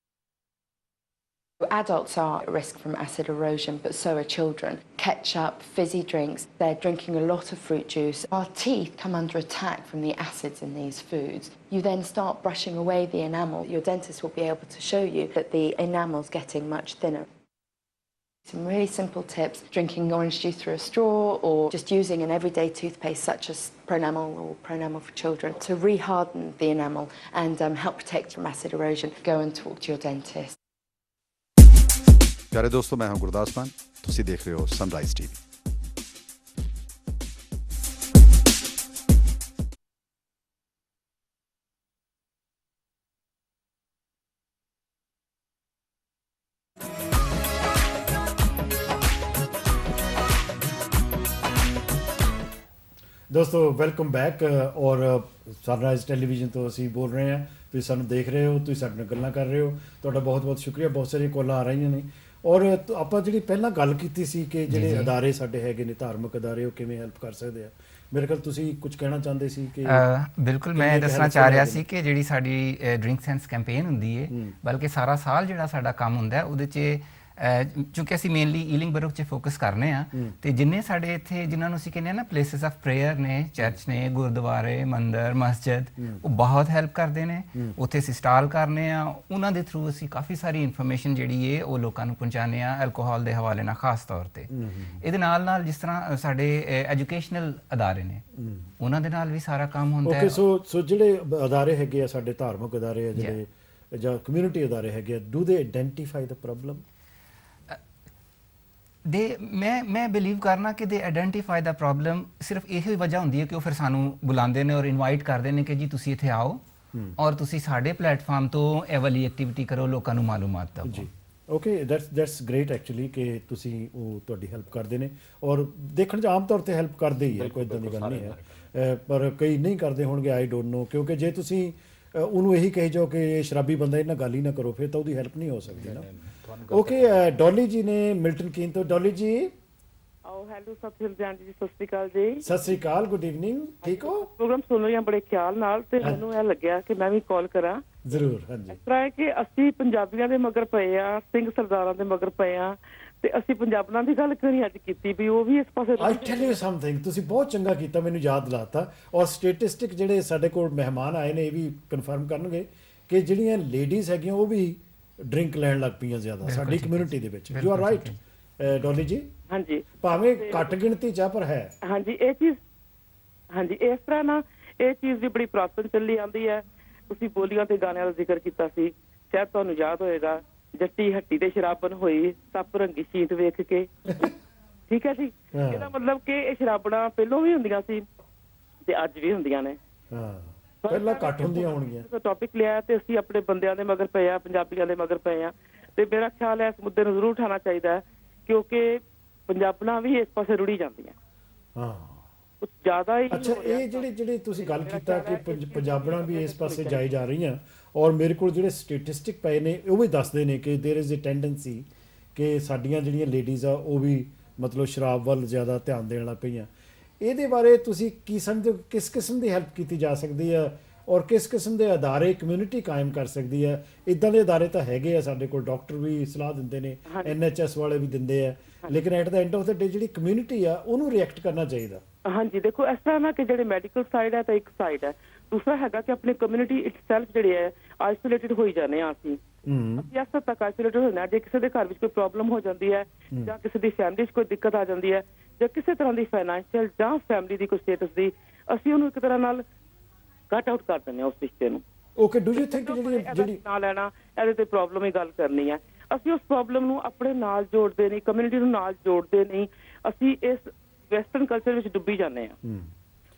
Adults are at risk from acid erosion, but so are children. Ketchup, fizzy drinks, they're drinking a lot of fruit juice. Our teeth come under attack from the acids in these foods. You then start brushing away the enamel. Your dentist will be able to show you that the enamel's getting much thinner. Some really simple tips: drinking orange juice through a straw, or just using an everyday toothpaste such as Pronamel or Pronamel for children to reharden the enamel and help protect from acid erosion. Go and talk to your dentist. ਪਿਆਰੇ ਦੋਸਤੋ, ਮੈਂ ਹਾਂ ਗੁਰਦਾਸ ਮਾਨ, ਤੁਸੀਂ ਦੇਖ ਰਹੇ ਹੋ sunrise TV. ਦੋਸਤੋ welcome back. ਔਰ ਸਨਰਾਈਜ਼ ਟੈਲੀਵਿਜ਼ਨ ਤੋਂ ਅਸੀਂ ਬੋਲ ਰਹੇ ਹਾਂ, ਤੁਸੀਂ ਸਾਨੂੰ ਦੇਖ ਰਹੇ ਹੋ, ਤੁਸੀਂ ਸਾਡੇ ਨਾਲ ਗੱਲਾਂ ਕਰ ਰਹੇ ਹੋ, ਤੁਹਾਡਾ ਬਹੁਤ ਬਹੁਤ ਸ਼ੁਕਰੀਆ। ਬਹੁਤ ਸਾਰੀਆਂ ਕਾਲਾਂ ਆ ਰਹੀਆਂ ਨੇ। ਔਰ ਆਪਾਂ ਜਿਹੜੀ ਪਹਿਲਾਂ ਗੱਲ ਕੀਤੀ ਸੀ ਕਿ ਜਿਹੜੇ ਅਦਾਰੇ ਸਾਡੇ ਹੈਗੇ ਨੇ, ਧਾਰਮਿਕ ਅਦਾਰੇ, ਉਹ ਕਿਵੇਂ ਹੈਲਪ ਕਰ ਸਕਦੇ ਆ। ਮੇਰੇ ਖਿਆਲ ਤੁਸੀਂ ਕੁਝ ਕਹਿਣਾ ਚਾਹੁੰਦੇ ਸੀ ਕਿ ਬਿਲਕੁਲ ਮੈਂ ਦੱਸਣਾ ਚਾਹ ਰਿਹਾ ਸੀ ਕਿ ਜਿਹੜੀ ਸਾਡੀ ਡਰਿੰਕ ਸੈਂਸ ਕੈਂਪੇਨ ਹੁੰਦੀ ਹੈ, ਬਲਕਿ ਸਾਰਾ ਸਾਲ ਜਿਹੜਾ ਸਾਡਾ ਕੰਮ ਹੁੰਦਾ ਉਹਦੇ 'ਚ ਚੂੰਕਿ ਅਸੀਂ ਮੇਨਲੀ ਈਲਿੰਗ ਬਰਗ 'ਚ ਫੋਕਸ ਕਰਨੇ ਆ, ਤੇ ਜਿੰਨੇ ਸਾਡੇ ਇੱਥੇ ਜਿਨ੍ਹਾਂ ਨੂੰ ਅਸੀਂ ਕਹਿੰਦੇ ਆ ਨਾ ਪਲੇਸਿਸ ਆਫ ਪ੍ਰੇਅਰ ਨੇ, ਚਰਚ ਨੇ, ਗੁਰਦੁਆਰੇ, ਮੰਦਰ, ਮਸਜਿਦ, ਉਹ ਬਹੁਤ ਹੈਲਪ ਕਰਦੇ ਨੇ। ਉੱਥੇ ਅਸੀਂ ਸਟਾਲ ਕਰਨੇ ਆ, ਉਹਨਾਂ ਦੇ ਥਰੂ ਅਸੀਂ ਕਾਫੀ ਸਾਰੀ ਇਨਫੋਰਮੇਸ਼ਨ ਜਿਹੜੀ ਹੈ ਉਹ ਲੋਕਾਂ ਨੂੰ ਪਹੁੰਚਾਉਂਦੇ ਆ, ਐਲਕੋਹਲ ਦੇ ਹਵਾਲੇ ਨਾਲ ਖਾਸ ਤੌਰ ਤੇ। ਇਹਦੇ ਨਾਲ ਨਾਲ ਜਿਸ ਤਰ੍ਹਾਂ ਸਾਡੇ ਐਜੂਕੇਸ਼ਨਲ ਅਦਾਰੇ ਨੇ, ਉਹਨਾਂ ਦੇ ਨਾਲ ਵੀ ਸਾਰਾ ਕੰਮ ਹੁੰਦਾ ਹੈ। ਸੋ ਜਿਹੜੇ ਅਦਾਰੇ ਹੈਗੇ ਆ ਸਾਡੇ ਧਾਰਮਿਕ ਅਦਾਰੇ ਆ ਜਿਹੜੇ ਜਾਂ ਕਮਿਊਨਿਟੀ ਅਦਾਰੇ ਹੈਗੇ ਆ, ਡੂ ਦੇ ਆਇਡੈਂਟੀਫਾਈ ਦ ਪ੍ਰੋਬਲਮ? ਮੈਂ ਬਿਲੀਵ ਕਰਨਾ ਕਿ ਦੇ ਆਇਡੈਂਟੀਫਾਈ ਦਾ ਪ੍ਰੋਬਲਮ ਸਿਰਫ ਇਹੋ ਹੀ ਵਜ੍ਹਾ ਹੁੰਦੀ ਹੈ ਕਿ ਉਹ ਫਿਰ ਸਾਨੂੰ ਬੁਲਾਉਂਦੇ ਨੇ ਔਰ ਇਨਵਾਈਟ ਕਰਦੇ ਨੇ ਕਿ ਜੀ ਤੁਸੀਂ ਇੱਥੇ ਆਓ ਔਰ ਤੁਸੀਂ ਸਾਡੇ ਪਲੇਟਫਾਰਮ ਤੋਂ ਇਹ ਵਾਲੀ ਐਕਟੀਵਿਟੀ ਕਰੋ, ਲੋਕਾਂ ਨੂੰ ਮਾਲੂਮਾਤ ਦਿਓ। ਜੀ ਓਕੇ, ਦੈਟਸ ਗ੍ਰੇਟ ਐਕਚੁਅਲੀ ਕਿ ਤੁਸੀਂ ਉਹ ਤੁਹਾਡੀ ਹੈਲਪ ਕਰਦੇ ਨੇ, ਔਰ ਦੇਖਣ 'ਚ ਆਮ ਤੌਰ 'ਤੇ ਹੈਲਪ ਕਰਦੇ ਹੀ ਹੈ, ਕੋਈ ਇੱਦਾਂ ਦੀ ਗੱਲ ਨਹੀਂ ਹੈ, ਪਰ ਕਈ ਨਹੀਂ ਕਰਦੇ ਹੋਣਗੇ, ਆਈ ਡੋਂਟ ਨੋ। ਕਿਉਂਕਿ ਜੇ ਤੁਸੀਂ ਉਹਨੂੰ ਇਹੀ ਕਹੀ ਜਾਓ ਕਿ ਇਹ ਸ਼ਰਾਬੀ ਬੰਦਾ, ਇਹਨਾਂ ਗੱਲ ਹੀ ਨਾ ਕਰੋ, ਫਿਰ ਤਾਂ ਉਹਦੀ ਹੈਲਪ ਨਹੀਂ ਹੋ ਸਕਦੀ ਨਾ। ਓਕੇ, ਡੋਲੀ ਜੀ ਨੇ ਮਿਲਟਨ ਕੀਨ ਤੋਂ। ਡੋਲੀ ਜੀ ਹੈਲੋ ਸਤਿ ਸ਼੍ਰੀ ਅਕਾਲ ਜੀ। ਸਤਿ ਸ਼੍ਰੀ ਅਕਾਲ, ਗੁੱਡ ਈਵਨਿੰਗ, ਠੀਕ ਹੋ? ਪ੍ਰੋਗਰਾਮ ਸੁਣ ਰਿਹਾ ਬੜੇ ਖਿਆਲ ਨਾਲ, ਤੇ ਮੈਨੂੰ ਇਹ ਲੱਗਿਆ ਕਿ ਮੈਂ ਵੀ ਕਾਲ ਕਰਾਂ। ਜ਼ਰੂਰ। ਹਾਂਜੀ, ਇਸ ਤਰ੍ਹਾਂ ਹੈ ਕਿ ਅਸੀਂ ਪੰਜਾਬੀਆਂ ਦੇ ਮਗਰ ਪਏ ਆ, ਸਿੰਘ ਸਰਦਾਰਾਂ ਦੇ ਮਗਰ ਪਏ ਆ, ਤੇ ਅਸੀਂ ਪੰਜਾਬਣਾਂ ਦੀ ਗੱਲ ਕਰੀ ਅੱਜ ਕੀਤੀ ਵੀ ਉਹ ਵੀ ਇਸ ਪਾਸੇ। ਆਈ ਟੈਲ ਯੂ ਸਮਥਿੰਗ, ਤੁਸੀਂ ਬਹੁਤ ਚੰਗਾ ਕੀਤਾ, ਮੈਨੂੰ ਯਾਦ ਦਿਲਾਤਾ। ਔਰ ਸਟੈਟਿਸਟਿਕ ਜਿਹੜੇ ਸਾਡੇ ਕੋਲ ਮਹਿਮਾਨ ਆਏ ਨੇ ਇਹ ਵੀ ਕਨਫਰਮ ਕਰਨਗੇ ਕਿ ਜਿਹੜੀਆਂ ਲੇਡੀਜ਼ ਹੈਗੀਆਂ ਉਹ ਵੀ ਡਰਿੰਕ ਲੈਣ ਲੱਗ ਪਈਆਂ ਜ਼ਿਆਦਾ ਸਾਡੀ ਕਮਿਊਨਿਟੀ ਦੇ ਵਿੱਚ। ਯੂ ਆਰ ਰਾਈਟ ਡੋਲੀ ਜੀ। ਹਾਂਜੀ, ਭਾਵੇਂ ਘੱਟ ਗਿਣਤੀ 'ਚ ਪਰ ਹੈ। ਹਾਂਜੀ, ਇਹ ਚੀਜ਼, ਹਾਂਜੀ ਇਸ ਤਰ੍ਹਾਂ ਨਾ ਇਹ ਚੀਜ਼ ਵੀ ਬੜੀ ਪੁਰਾਤਨ ਚੱਲੀ ਆਉਂਦੀ ਹੈ। ਤੁਸੀਂ ਬੋਲੀਆਂ ਤੇ ਗਾਣਿਆਂ ਦਾ ਜ਼ਿਕਰ ਕੀਤਾ ਸੀ, ਸ਼ਾਇਦ ਤੁਹਾਨੂੰ ਯਾਦ ਹੋਏਗਾ, ਜੱਟੀ ਹੱਟੀ ਤੇ ਸ਼ਰਾਬਨ ਹੋਈ, ਸੱਪ ਰੰਗੀ ਸ਼ੀਟ ਵੇਖ ਕੇ। ਠੀਕ ਹੈ ਜੀ, ਇਹਦਾ ਮਤਲਬ ਕਿ ਇਹ ਸ਼ਰਾਬਣਾ ਪਹਿਲੋਂ ਵੀ ਹੁੰਦੀਆਂ ਸੀ ਤੇ ਅੱਜ ਵੀ ਹੁੰਦੀਆਂ ਨੇ। ਪਹਿਲਾਂ ਘੱਟ ਹੁੰਦੀਆਂ ਹੋਣਗੀਆਂ। ਟੌਪਿਕ ਲਿਆ ਤੇ ਅਸੀਂ ਆਪਣੇ ਬੰਦਿਆਂ ਦੇ ਮਗਰ ਪਏ ਆ, ਪੰਜਾਬੀਆਂ ਦੇ ਮਗਰ ਪਏ ਆ, ਤੇ ਮੇਰਾ ਖਿਆਲ ਹੈ ਇਸ ਮੁੱਦੇ ਨੂੰ ਜ਼ਰੂਰ ਉਠਾਉਣਾ ਚਾਹੀਦਾ ਹੈ, ਕਿਉਂਕਿ ਪੰਜਾਬਣਾਂ ਵੀ ਇਸ ਪਾਸੇ ਰੁੜੀ ਜਾਂਦੀਆਂ। ਕੁਝ ਜ਼ਿਆਦਾ ਹੀ। ਅੱਛਾ, ਇਹ ਜਿਹੜੀ ਤੁਸੀਂ ਗੱਲ ਕੀਤਾ ਕਿ ਪੰਜਾਬਣਾਂ ਵੀ ਇਸ ਪਾਸੇ ਜਾਈ ਜਾ ਰਹੀਆਂ, ਔਰ ਮੇਰੇ ਕੋਲ ਜਿਹੜੇ ਸਟੈਟਿਸਟਿਕ ਪਏ ਨੇ ਉਹ ਵੀ ਦੱਸਦੇ ਨੇ ਕਿ ਦੇਰ ਇਜ਼ ਅ ਟੈਂਡੈਂਸੀ ਕਿ ਸਾਡੀਆਂ ਜਿਹੜੀਆਂ ਲੇਡੀਜ਼ ਆ ਉਹ ਵੀ ਮਤਲਬ ਸ਼ਰਾਬ ਵੱਲ ਜ਼ਿਆਦਾ ਧਿਆਨ ਦੇਣ ਲੱਗ ਪਈਆਂ। ਇਹਦੇ ਬਾਰੇ ਤੁਸੀਂ ਕੀ ਸਮਝਦੇ ਹੋ, ਕਿਸ ਕਿਸਮ ਦੀ ਹੈਲਪ ਕੀਤੀ ਜਾ ਸਕਦੀ ਹੈ ਔਰ ਕਿਸ ਕਿਸਮ ਦੇ ਅਦਾਰੇ ਕਮਿਊਨਿਟੀ ਕਾਇਮ ਕਰ ਸਕਦੀ ਹੈ? ਇੱਦਾਂ ਦੇ ਅਦਾਰੇ ਤਾਂ ਹੈਗੇ ਆ ਸਾਡੇ ਕੋਲ, ਡਾਕਟਰ ਵੀ ਸਲਾਹ ਦਿੰਦੇ ਨੇ, NHS ਵਾਲੇ ਵੀ ਦਿੰਦੇ ਆ, ਲੇਕਿਨ at the end of the ਡੇ ਜਿਹੜੀ ਕਮਿਊਨਿਟੀ ਆ ਉਹਨੂੰ ਰਿਐਕਟ ਕਰਨਾ ਚਾਹੀਦਾ। ਹਾਂਜੀ, ਦੇਖੋ ਇਸ ਤਰ੍ਹਾਂ ਨਾ ਕਿ ਜਿਹੜੇ ਮੈਡੀਕਲ ਸਾਈਡ ਹੈ ਤਾਂ ਇੱਕ ਸਾਈਡ ਹੈ, ਦੂਸਰਾ ਹੈਗਾ ਕਿ ਆਪਣੀ ਕਮਿਊਨਿਟੀ ਇਟਸੈਲਫ ਜਿਹੜੇ ਹੈ ਆਈਸੋਲੇਟਿਡ ਹੋਈ ਜਾਂਦੇ ਆ ਅਸੀਂ ਇਸ ਹੱਦ ਤੱਕ ਆਈਸੋਲੇਟਿਡ ਹੋਣਾ, ਜੇ ਕਿਸੇ ਦੇ ਘਰ ਵਿੱਚ ਕੋਈ ਪ੍ਰੋਬਲਮ ਹੋ ਜਾਂਦੀ ਹੈ ਜਾਂ ਕਿਸੇ ਦੀ ਫੈਮਿਲੀ 'ਚ ਕੋਈ ਦਿੱਕਤ ਆ ਜਾਂਦੀ ਹੈ ਜਾਂ ਕਿਸੇ ਤਰ੍ਹਾਂ ਦੀ ਫਾਈਨੈਂਸ਼ੀਅਲ ਜਾਂ ਫੈਮਿਲੀ ਦੀ ਕੋਈ ਸਟੇਟਸ ਦੀ, ਅਸੀਂ ਉਹਨੂੰ ਇੱਕ ਤਰ੍ਹਾਂ ਨਾਲ ਕੱਟ ਆਊਟ ਕਰ ਦਿੰਦੇ ਹਾਂ ਉਸ ਰਿਸ਼ਤੇ ਨੂੰ। ਓਕੇ, ਡੂ ਯੂ ਥਿੰਕ ਜਿਹੜੀ ਨਾ ਲੈਣਾ, ਇਹਦੇ ਤੇ ਪ੍ਰੋਬਲਮ ਹੀ ਗੱਲ ਕਰਨੀ ਹੈ, ਅਸੀਂ ਉਸ ਪ੍ਰੋਬਲਮ ਨੂੰ ਆਪਣੇ ਨਾਲ ਜੋੜਦੇ ਨਹੀਂ, ਕਮਿਊਨਿਟੀ ਨੂੰ ਨਾਲ ਜੋੜਦੇ ਨਹੀਂ, ਅਸੀਂ ਇਸ ਵੈਸਟਰਨ ਕਲਚਰ ਵਿੱਚ ਡੁੱਬੀ ਜਾਂਦੇ ਹਾਂ।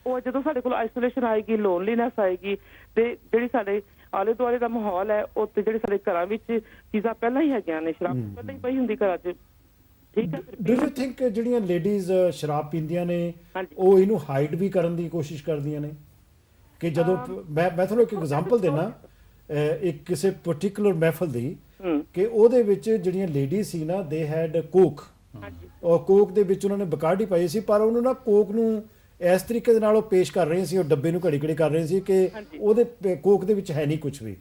ਉਹ ਜਦੋਂ ਸਾਡੇ ਕੋਲ ਆਈਸੋਲੇਸ਼ਨ ਆਏਗੀ, ਲੋਨਲੀਨੈਸ ਆਏਗੀ, ਤੇ ਜਿਹੜੀ ਸਾਡੇ ਆਲੇ ਦੁਆਲੇ ਦਾ ਮਾਹੌਲ ਹੈ ਉਹ ਤੇ ਜਿਹੜੇ ਸਾਡੇ ਘਰਾਂ ਵਿੱਚ ਚੀਜ਼ਾਂ ਪਹਿਲਾਂ ਹੀ ਹੈਗੀਆਂ ਨੇ, ਸ਼ਰਾਬ ਪਹਿਲਾਂ ਹੀ ਪਈ ਹੁੰਦੀ ਘਰਾਂ 'ਚ, ਠੀਕ ਹੈ। ਡੂ ਯੂ ਥਿੰਕ ਜਿਹੜੀਆਂ ਲੇਡੀਜ਼ ਸ਼ਰਾਬ ਪੀਂਦੀਆਂ ਨੇ ਉਹ ਇਹਨੂੰ ਹਾਈਡ ਵੀ ਕਰਨ ਦੀ ਕੋਸ਼ਿਸ਼ ਕਰਦੀਆਂ ਨੇ? ਕਿ ਜਦੋਂ ਮੈਂ ਤੁਹਾਨੂੰ ਇੱਕ ਐਗਜ਼ਾਮਪਲ ਦੇਣਾ, ਇੱਕ ਕਿਸੇ ਪਾਰਟਿਕੂਲਰ ਮਹਿਫਲ ਦੀ, ਕਿ ਉਹਦੇ ਵਿੱਚ ਜਿਹੜੀਆਂ ਲੇਡੀਜ਼ ਸੀ ਨਾ, ਦੇ ਹੈਡ ਕੋਕ, ਔਰ ਕੋਕ ਦੇ ਵਿੱਚ ਉਹਨਾਂ ਨੇ ਬਕਾਰਡੀ ਪਾਈ ਸੀ, ਪਰ ਉਹਨੂੰ ਨਾ ਕੋਕ ਨੂੰ ਇਸ ਤਰੀਕੇ ਦੇ ਨਾਲ ਉਹ ਪੇਸ਼ ਕਰ ਰਹੇ ਸੀ, ਉਹ ਡੱਬੇ ਨੂੰ ਘੜੀ ਘੜੀ ਕਰ ਰਹੇ ਸੀ ਕਿ ਉਹਦੇ ਕੋਕ ਦੇ ਵਿੱਚ ਹੈ ਨਹੀਂ ਕੁਝ ਵੀ।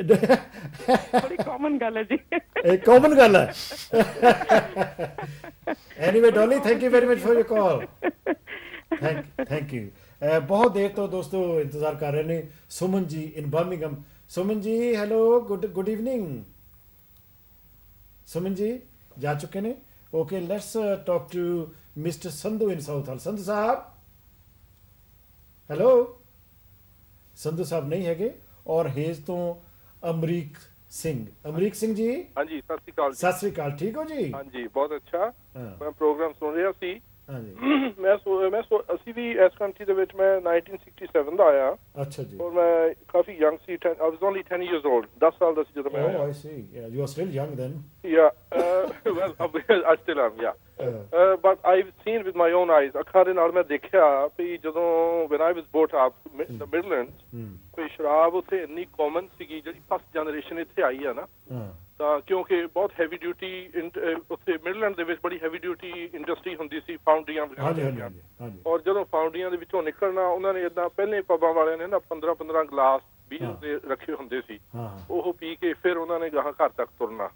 ਬੜੀ ਕਾਮਨ ਗੱਲ ਹੈ ਜੀ, ਇਹ ਕਾਮਨ ਗੱਲ ਹੈ। Anyway Dolly, thank you very much for your call. Thank you. ਬਹੁਤ ਦੇਰ ਤੋਂ ਦੋਸਤੋ ਇੰਤਜ਼ਾਰ ਕਰ ਰਹੇ ਨੇ ਸੁਮਨ ਜੀ ਇਨ ਬਰਮਿੰਗਮ। ਸੁਮਨ ਜੀ ਹੈਲੋ, ਗੁੱਡ ਇਵਨਿੰਗ। ਸੁਮਨ ਜੀ ਜਾ ਚੁੱਕੇ ਨੇ। Okay, let's talk to mister Sandhu in Southall. Sandhu Sahib hello. Sandhu Sahib ਨਹੀਂ ਹੈਗੇ। ਔਰ ਹੇਜ਼ ਤੋਂ ਅਮਰੀਕ ਸਿੰਘ ਜੀ। ਹਾਂਜੀ, ਸਤਿ ਸ਼੍ਰੀ ਅਕਾਲ। ਸਤਿ ਸ਼੍ਰੀ ਅਕਾਲ, ਠੀਕ ਹੋ ਜੀ? ਹਾਂਜੀ, ਬਹੁਤ ਅੱਛਾ। ਮੈਂ ਪ੍ਰੋਗਰਾਮ ਸੁਣ ਰਿਹਾ ਸੀ। ਹਾਂਜੀ। ਅਸੀਂ ਵੀ ਇਸ ਕੰਟਰੀ ਦੇ ਵਿੱਚ ਮੈਂ 1967 ਦਾ ਆਇਆ। ਅੱਛਾ ਜੀ। ਔਰ ਮੈਂ ਕਾਫੀ ਯੰਗ ਸੀ। I was only 10 years old, 10 ਸਾਲ ਦਾ ਸੀ ਜਦੋਂ ਮੈਂ ਆਇਆ। Oh, I see. Yeah, you are still young then. Yeah. Well, I still am, yeah. But I've seen with my own eyes, ਅੱਖਾਂ ਦੇ ਨਾਲ ਮੈਂ ਦੇਖਿਆ ਵੀ ਜਦੋਂ when I was brought up in the Midlands, ਕੋਈ ਸ਼ਰਾਬ ਉੱਥੇ ਇੰਨੀ ਕਾਮਨ ਸੀਗੀ, ਜਿਹੜੀ ਫਸਟ ਜਨਰੇਸ਼ਨ ਇੱਥੇ ਆਈ ਆ ਨਾ, ਤਾਂ ਕਿਉਂਕਿ ਬਹੁਤ ਹੈਵੀ ਡਿਊਟੀ ਉੱਥੇ ਮਿਡਲੈਂਡ ਦੇ ਵਿੱਚ ਬੜੀ ਹੈਵੀ ਡਿਊਟੀ ਇੰਡਸਟਰੀ ਹੁੰਦੀ ਸੀ, ਫਾਊਂਡਰੀਆਂ ਵਗੈਰਾ। ਔਰ ਜਦੋਂ ਫਾਊਂਡਰੀਆਂ ਦੇ ਵਿੱਚੋਂ ਨਿਕਲਣਾ, ਉਹਨਾਂ ਨੇ ਏਦਾਂ ਪਹਿਲੇ ਪੱਬਾਂ ਵਾਲਿਆਂ ਨੇ ਨਾ 15 ਗਲਾਸ ਬੀਅਰ ਦੇ ਰੱਖੇ ਹੁੰਦੇ ਸੀ, ਉਹ ਪੀ ਕੇ ਫਿਰ ਉਹਨਾਂ ਨੇ ਗਾਹਾਂ ਘਰ ਤੱਕ ਤੁਰਨਾ।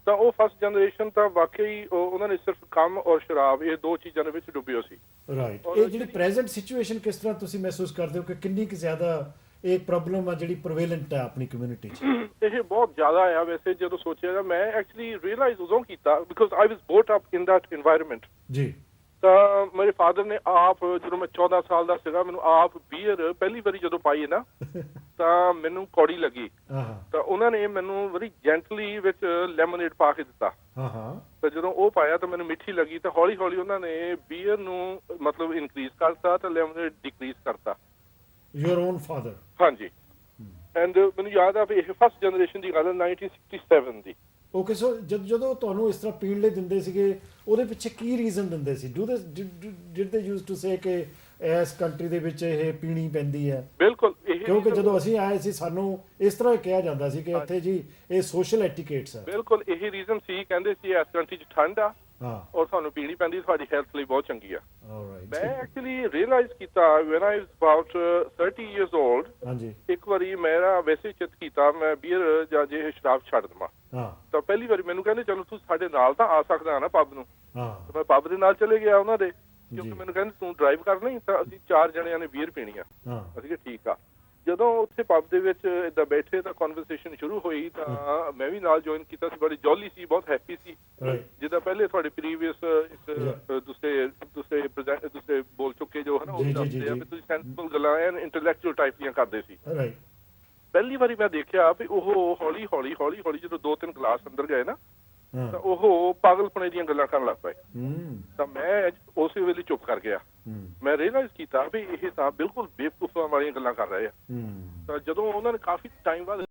ਤਾਂ ਉਹ ਫਸਟ ਜਨਰੇਸ਼ਨ ਤਾਂ ਵਾਕਈ ਉਹਨਾਂ ਨੇ ਸਿਰਫ ਕੰਮ ਔਰ ਸ਼ਰਾਬ, ਇਹ ਦੋ ਚੀਜ਼ਾਂ ਦੇ ਵਿੱਚ ਡੁੱਬੇ ਹੋ ਸੀ। ਰਾਈਟ। ਇਹ ਜਿਹੜੀ ਪ੍ਰੈਜ਼ੈਂਟ ਸਿਚੁਏਸ਼ਨ ਕਿਸ ਤਰ੍ਹਾਂ ਤੁਸੀਂ ਮਹਿਸੂਸ ਕਰਦੇ ਹੋ ਕਿ ਕਿੰਨੀ ਕੁ ਜ਼ਿਆਦਾ ਇਹ ਪ੍ਰੋਬਲਮ ਆ ਜਿਹੜੀ ਪ੍ਰਵੇਲੈਂਟ ਹੈ ਆਪਣੀ ਕਮਿਊਨਿਟੀ 'ਚ? ਇਹ ਬਹੁਤ ਜ਼ਿਆਦਾ ਆ ਵੈਸੇ। ਜਦੋਂ ਸੋਚਿਆ ਮੈਂ ਐਕਚੁਅਲੀ ਰੀਅਲਾਈਜ਼ ਉਦੋਂ ਕੀਤਾ because I was brought up in that environment ਜੀ। ਤਾਂ ਮੇਰੇ ਫਾਦਰ ਨੇ ਆਪ, ਜਦੋਂ ਮੈਂ 14 ਸਾਲ ਦਾ ਸੀਗਾ, ਮੈਨੂੰ ਆਪ ਬੀਅਰ ਪਹਿਲੀ ਵਾਰੀ ਜਦੋਂ ਪਾਈ ਨਾ, ਤਾਂ ਮੈਨੂੰ ਕੌੜੀ ਲੱਗੀ। ਤਾਂ ਉਹਨਾਂ ਨੇ ਮੈਨੂੰ ਬੜੀ ਜੈਂਟਲੀ ਵਿੱਚ ਲੈਮੋਨੇਡ ਪਾ ਕੇ ਦਿੱਤਾ। ਤਾਂ ਜਦੋਂ ਉਹ ਪਾਇਆ ਤਾਂ ਮੈਨੂੰ ਮਿੱਠੀ ਲੱਗੀ। ਤਾਂ ਹੌਲੀ ਹੌਲੀ ਉਹਨਾਂ ਨੇ ਬੀਅਰ ਨੂੰ ਮਤਲਬ ਇਨਕਰੀਜ਼ ਕਰਤਾ ਤੇ ਲੈਮੋਨੇਡ ਡਿਕਰੀਜ਼ ਕਰਤਾ। Your own father? ਹਾਂਜੀ। ਐਂਡ ਮੈਨੂੰ ਯਾਦ ਆ ਵੀ ਇਹ ਫਸਟ ਜਨਰੇਸ਼ਨ ਦੀ ਗੱਲ ਹੈ, 1967 ਦੀ। ਓਕੇ, ਸੋ ਜਦੋਂ ਤੁਹਾਨੂੰ ਇਸ ਤਰ੍ਹਾਂ ਪੀਣ ਲਈ ਦਿੰਦੇ ਸੀਗੇ, ਉਹਦੇ ਪਿੱਛੇ ਕੀ ਰੀਜ਼ਨ ਦਿੰਦੇ ਸੀ? ਡਿਡ ਦੇ ਯੂਜ਼ ਟੂ ਸੇ ਕਿ ਇਸ ਕੰਟਰੀ ਦੇ ਵਿੱਚ ਇਹ ਪੀਣੀ ਪੈਂਦੀ ਹੈ? ਬਿਲਕੁਲ। ਕਿਉਂਕਿ ਜਦੋਂ ਅਸੀਂ ਆਏ ਸੀ ਸਾਨੂੰ ਇਸ ਤਰ੍ਹਾਂ ਕਿਹਾ ਜਾਂਦਾ ਸੀ ਕਿ ਇੱਥੇ ਜੀ ਇਹ ਸੋਸ਼ਲ ਐਟੀਕੇਟਸ ਹੈ। ਬਿਲਕੁਲ ਇਹੀ ਰੀਜ਼ਨ ਸੀ। ਕਹਿੰਦੇ ਸੀ ਇਸ ਕੰਟਰੀ 'ਚ ਠੰਡ ਆ ਔਰ ਤੁਹਾਨੂੰ ਪੀਣੀ ਪੈਂਦੀ, ਤੁਹਾਡੀ ਹੈਲਥ ਲਈ ਬਹੁਤ ਚੰਗੀ ਆ। ਮੈਂ ਐਕਚੁਅਲੀ ਰੀਅਲਾਈਜ਼ ਕੀਤਾ when I was about 30 years old, ਇੱਕ ਵਾਰੀ ਮੇਰਾ ਵੈਸੇ ਚਿੱਤ ਕੀਤਾ ਮੈਂ ਬੀਅਰ ਜਾਂ ਜੇ ਸ਼ਰਾਬ ਛੱਡ ਦੇਵਾਂ। ਤਾਂ ਪਹਿਲੀ ਵਾਰੀ ਮੈਨੂੰ ਕਹਿੰਦੇ ਚਲੋ ਤੂੰ ਸਾਡੇ ਨਾਲ ਤਾਂ ਆ ਸਕਦਾ ਨਾ ਪੱਬ ਨੂੰ। ਮੈਂ ਪੱਬ ਦੇ ਨਾਲ ਚਲੇ ਗਿਆ ਉਹਨਾਂ ਦੇ, ਕਿਉਂਕਿ ਮੈਨੂੰ ਕਹਿੰਦੇ ਤੂੰ ਡਰਾਈਵ ਕਰਨੀ, ਤਾਂ ਅਸੀਂ 4 ਜਣਿਆਂ ਨੇ ਬੀਅਰ ਪੀਣੀ ਆ। ਅਸੀਂ ਕਿਹਾ ਠੀਕ ਆ। ਜਦੋਂ ਉੱਥੇ ਪੱਬ ਦੇ ਵਿੱਚ ਏਦਾਂ ਬੈਠੇ ਤਾਂ ਕਨਵਰਸੇਸ਼ਨ ਸ਼ੁਰੂ ਹੋਈ, ਤਾਂ ਮੈਂ ਵੀ ਨਾਲ ਜੁਆਇਨ ਕੀਤਾ ਸੀ। ਬੜੀ ਜੌਲੀ ਸੀ, ਬਹੁਤ ਹੈਪੀ ਸੀ। ਜਿੱਦਾਂ ਪਹਿਲੇ ਤੁਹਾਡੇ ਪ੍ਰੀਵੀਅਸ ਦੂਸਰੇ ਬੋਲ ਚੁੱਕੇ ਜੋ ਹੈ ਨਾ, ਉਹ ਦੱਸਦੇ ਆ ਵੀ ਤੁਸੀਂ ਸੈਂਸਿਬਲ ਗੱਲਾਂ ਐਨ ਇੰਟੈਲੈਕਚੁਅਲ ਟਾਈਪ ਦੀਆਂ ਕਰਦੇ ਸੀ। ਪਹਿਲੀ ਵਾਰੀ ਮੈਂ ਦੇਖਿਆ ਵੀ ਉਹ ਹੌਲੀ ਹੌਲੀ ਜਦੋਂ 2-3 ਗਲਾਸ ਅੰਦਰ ਗਏ ਨਾ, ਤਾਂ ਉਹ ਪਾਗਲਪਣੇ ਦੀਆਂ ਗੱਲਾਂ ਕਰਨ ਲੱਗ ਪਏ। ਤਾਂ ਮੈਂ ਉਸੇ ਵੇਲੇ ਚੁੱਪ ਕਰ ਗਿਆ। ਮੈਂ ਰੀਅਲਾਈਜ਼ ਕੀਤਾ ਵੀ ਇਹ ਤਾਂ ਬਿਲਕੁਲ ਬੇਵਕੂਫਾਂ ਵਾਲੀਆਂ ਗੱਲਾਂ ਕਰ ਰਹੇ ਆ। ਤਾਂ ਜਦੋਂ ਉਹਨਾਂ ਨੇ ਕਾਫੀ ਟਾਈਮ ਬਾਅਦ